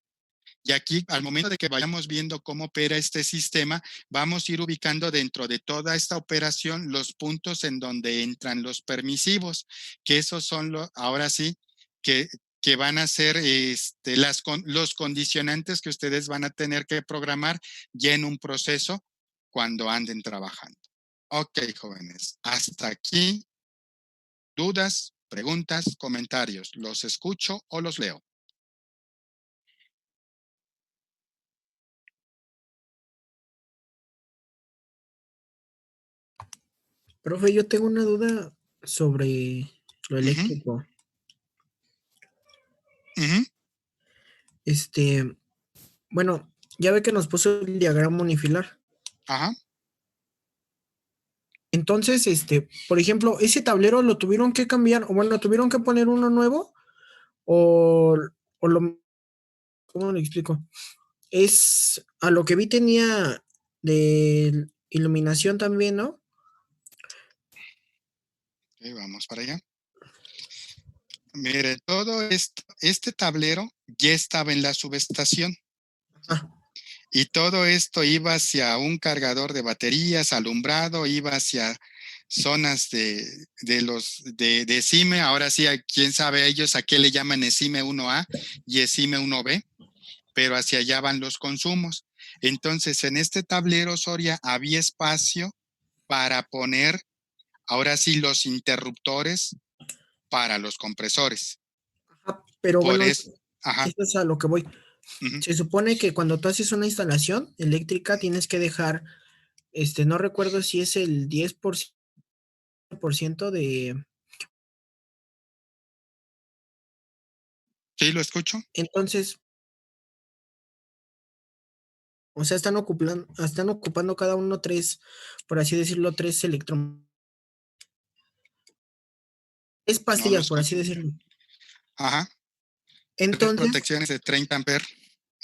Y aquí, al momento de que vayamos viendo cómo opera este sistema, vamos a ir ubicando dentro de toda esta operación los puntos en donde entran los permisivos, que esos son ahora sí, que van a ser los condicionantes que ustedes van a tener que programar ya en un proceso cuando anden trabajando. Ok, jóvenes, hasta aquí. ¿Dudas, preguntas, comentarios? ¿Los escucho o los leo? Profe, yo tengo una duda sobre lo eléctrico. Bueno, ya ve que nos puso el diagrama unifilar. Ajá. Entonces, por ejemplo, ese tablero lo tuvieron que cambiar, o bueno, tuvieron que poner uno nuevo, o ¿cómo le explico? Es a lo que vi tenía de iluminación también, ¿no? Ok, vamos para allá. Mire, todo este tablero ya estaba en la subestación. Ah. Y todo esto iba hacia un cargador de baterías, alumbrado, iba hacia zonas de ESIME. Ahora sí, quién sabe ellos a qué le llaman ESIME 1A y ESIME 1B, pero hacia allá van los consumos. Entonces, en este tablero, Soria, había espacio para poner, ahora sí, los interruptores para los compresores. Ajá, pero Por bueno, eso, ajá. esto es a lo que voy. Se supone que cuando tú haces una instalación eléctrica tienes que dejar, no recuerdo si es el 10% de... ¿Sí lo escucho? Entonces, o sea, están ocupando cada uno tres, por así decirlo, tres electrones. Es No lo pastillas, por así escucho. decirlo. Ajá. Tres Entonces, protecciones de 30 amperes.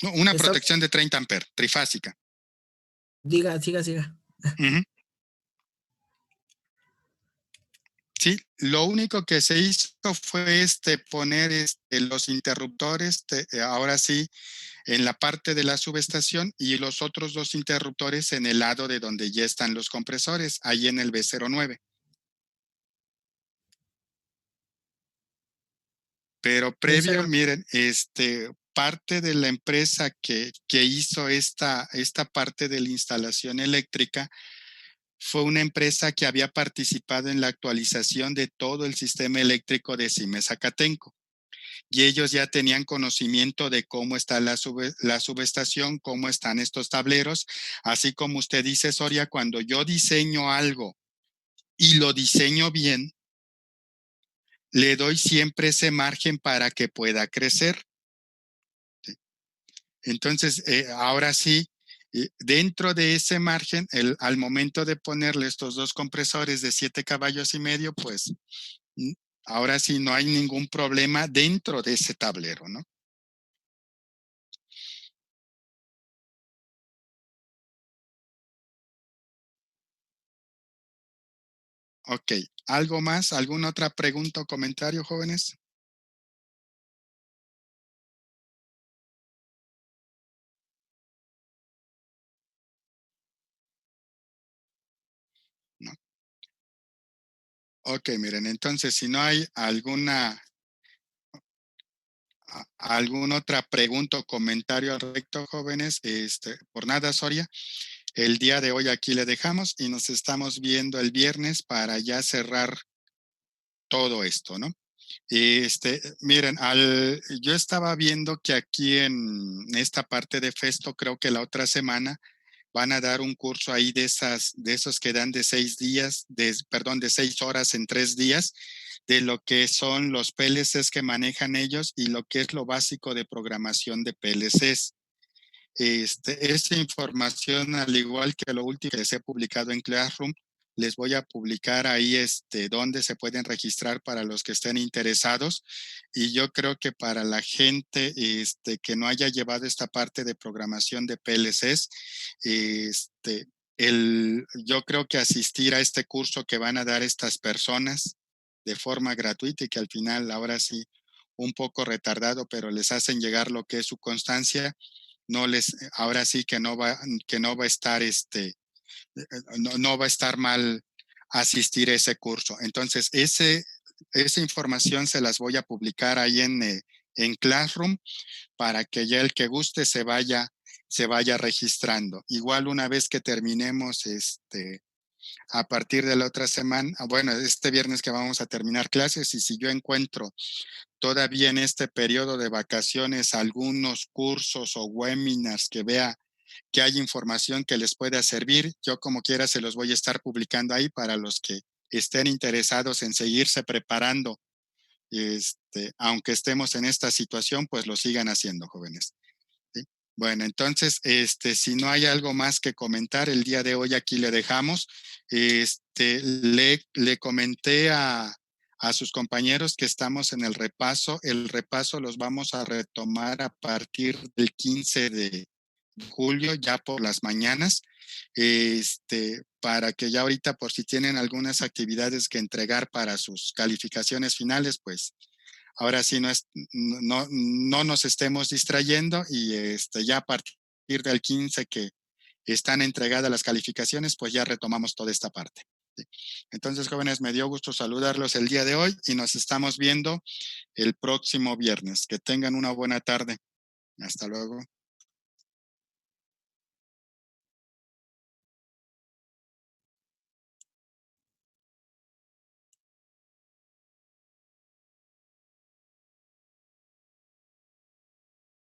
No, una está, protección de 30 amperes, trifásica. siga. Uh-huh. Sí, lo único que se hizo fue poner los interruptores, ahora sí, en la parte de la subestación, y los otros dos interruptores en el lado de donde ya están los compresores, ahí en el B09. Pero previo, miren, parte de la empresa que hizo esta parte de la instalación eléctrica fue una empresa que había participado en la actualización de todo el sistema eléctrico de CIME Zacatenco. Y ellos ya tenían conocimiento de cómo está la subestación, cómo están estos tableros. Así como usted dice, Soria, cuando yo diseño algo y lo diseño bien, le doy siempre ese margen para que pueda crecer. ¿Sí? Entonces, ahora sí, dentro de ese margen, al momento de ponerle estos dos compresores de 7 caballos y medio, pues ahora sí no hay ningún problema dentro de ese tablero, ¿no? Ok, ¿algo más? ¿Alguna otra pregunta o comentario, jóvenes? No. Ok, miren, entonces si no hay algún otra pregunta o comentario al respecto, jóvenes, por nada, Soria, el día de hoy aquí le dejamos y nos estamos viendo el viernes para ya cerrar todo esto, ¿no? Miren, yo estaba viendo que aquí en esta parte de Festo, creo que la otra semana van a dar un curso ahí de esos que dan de 6 días, de 6 horas en 3 días, de lo que son los PLCs que manejan ellos y lo que es lo básico de programación de PLCs. Esta información, al igual que lo último que les he publicado en Classroom, les voy a publicar ahí donde se pueden registrar para los que estén interesados. Y yo creo que para la gente que no haya llevado esta parte de programación de PLCs, yo creo que asistir a este curso que van a dar estas personas de forma gratuita y que al final, ahora sí, un poco retardado, pero les hacen llegar lo que es su constancia, ahora sí que no va a estar no va a estar mal asistir a ese curso. Entonces, esa información se las voy a publicar ahí en Classroom para que ya el que guste se vaya registrando. Igual una vez que terminemos a partir de la otra semana, bueno, este viernes que vamos a terminar clases, y si yo encuentro todavía en este periodo de vacaciones algunos cursos o webinars que vea que hay información que les pueda servir, yo como quiera se los voy a estar publicando ahí para los que estén interesados en seguirse preparando, aunque estemos en esta situación, pues lo sigan haciendo, jóvenes. ¿Sí? Bueno, entonces, si no hay algo más que comentar, el día de hoy aquí le dejamos. Le comenté a sus compañeros que estamos en el repaso. El repaso los vamos a retomar a partir del 15 de julio, ya por las mañanas, para que ya ahorita, por si tienen algunas actividades que entregar para sus calificaciones finales, pues ahora sí no nos estemos distrayendo y ya a partir del 15 que están entregadas las calificaciones, pues ya retomamos toda esta parte. ¿Sí? Entonces, jóvenes, me dio gusto saludarlos el día de hoy y nos estamos viendo el próximo viernes. Que tengan una buena tarde. Hasta luego.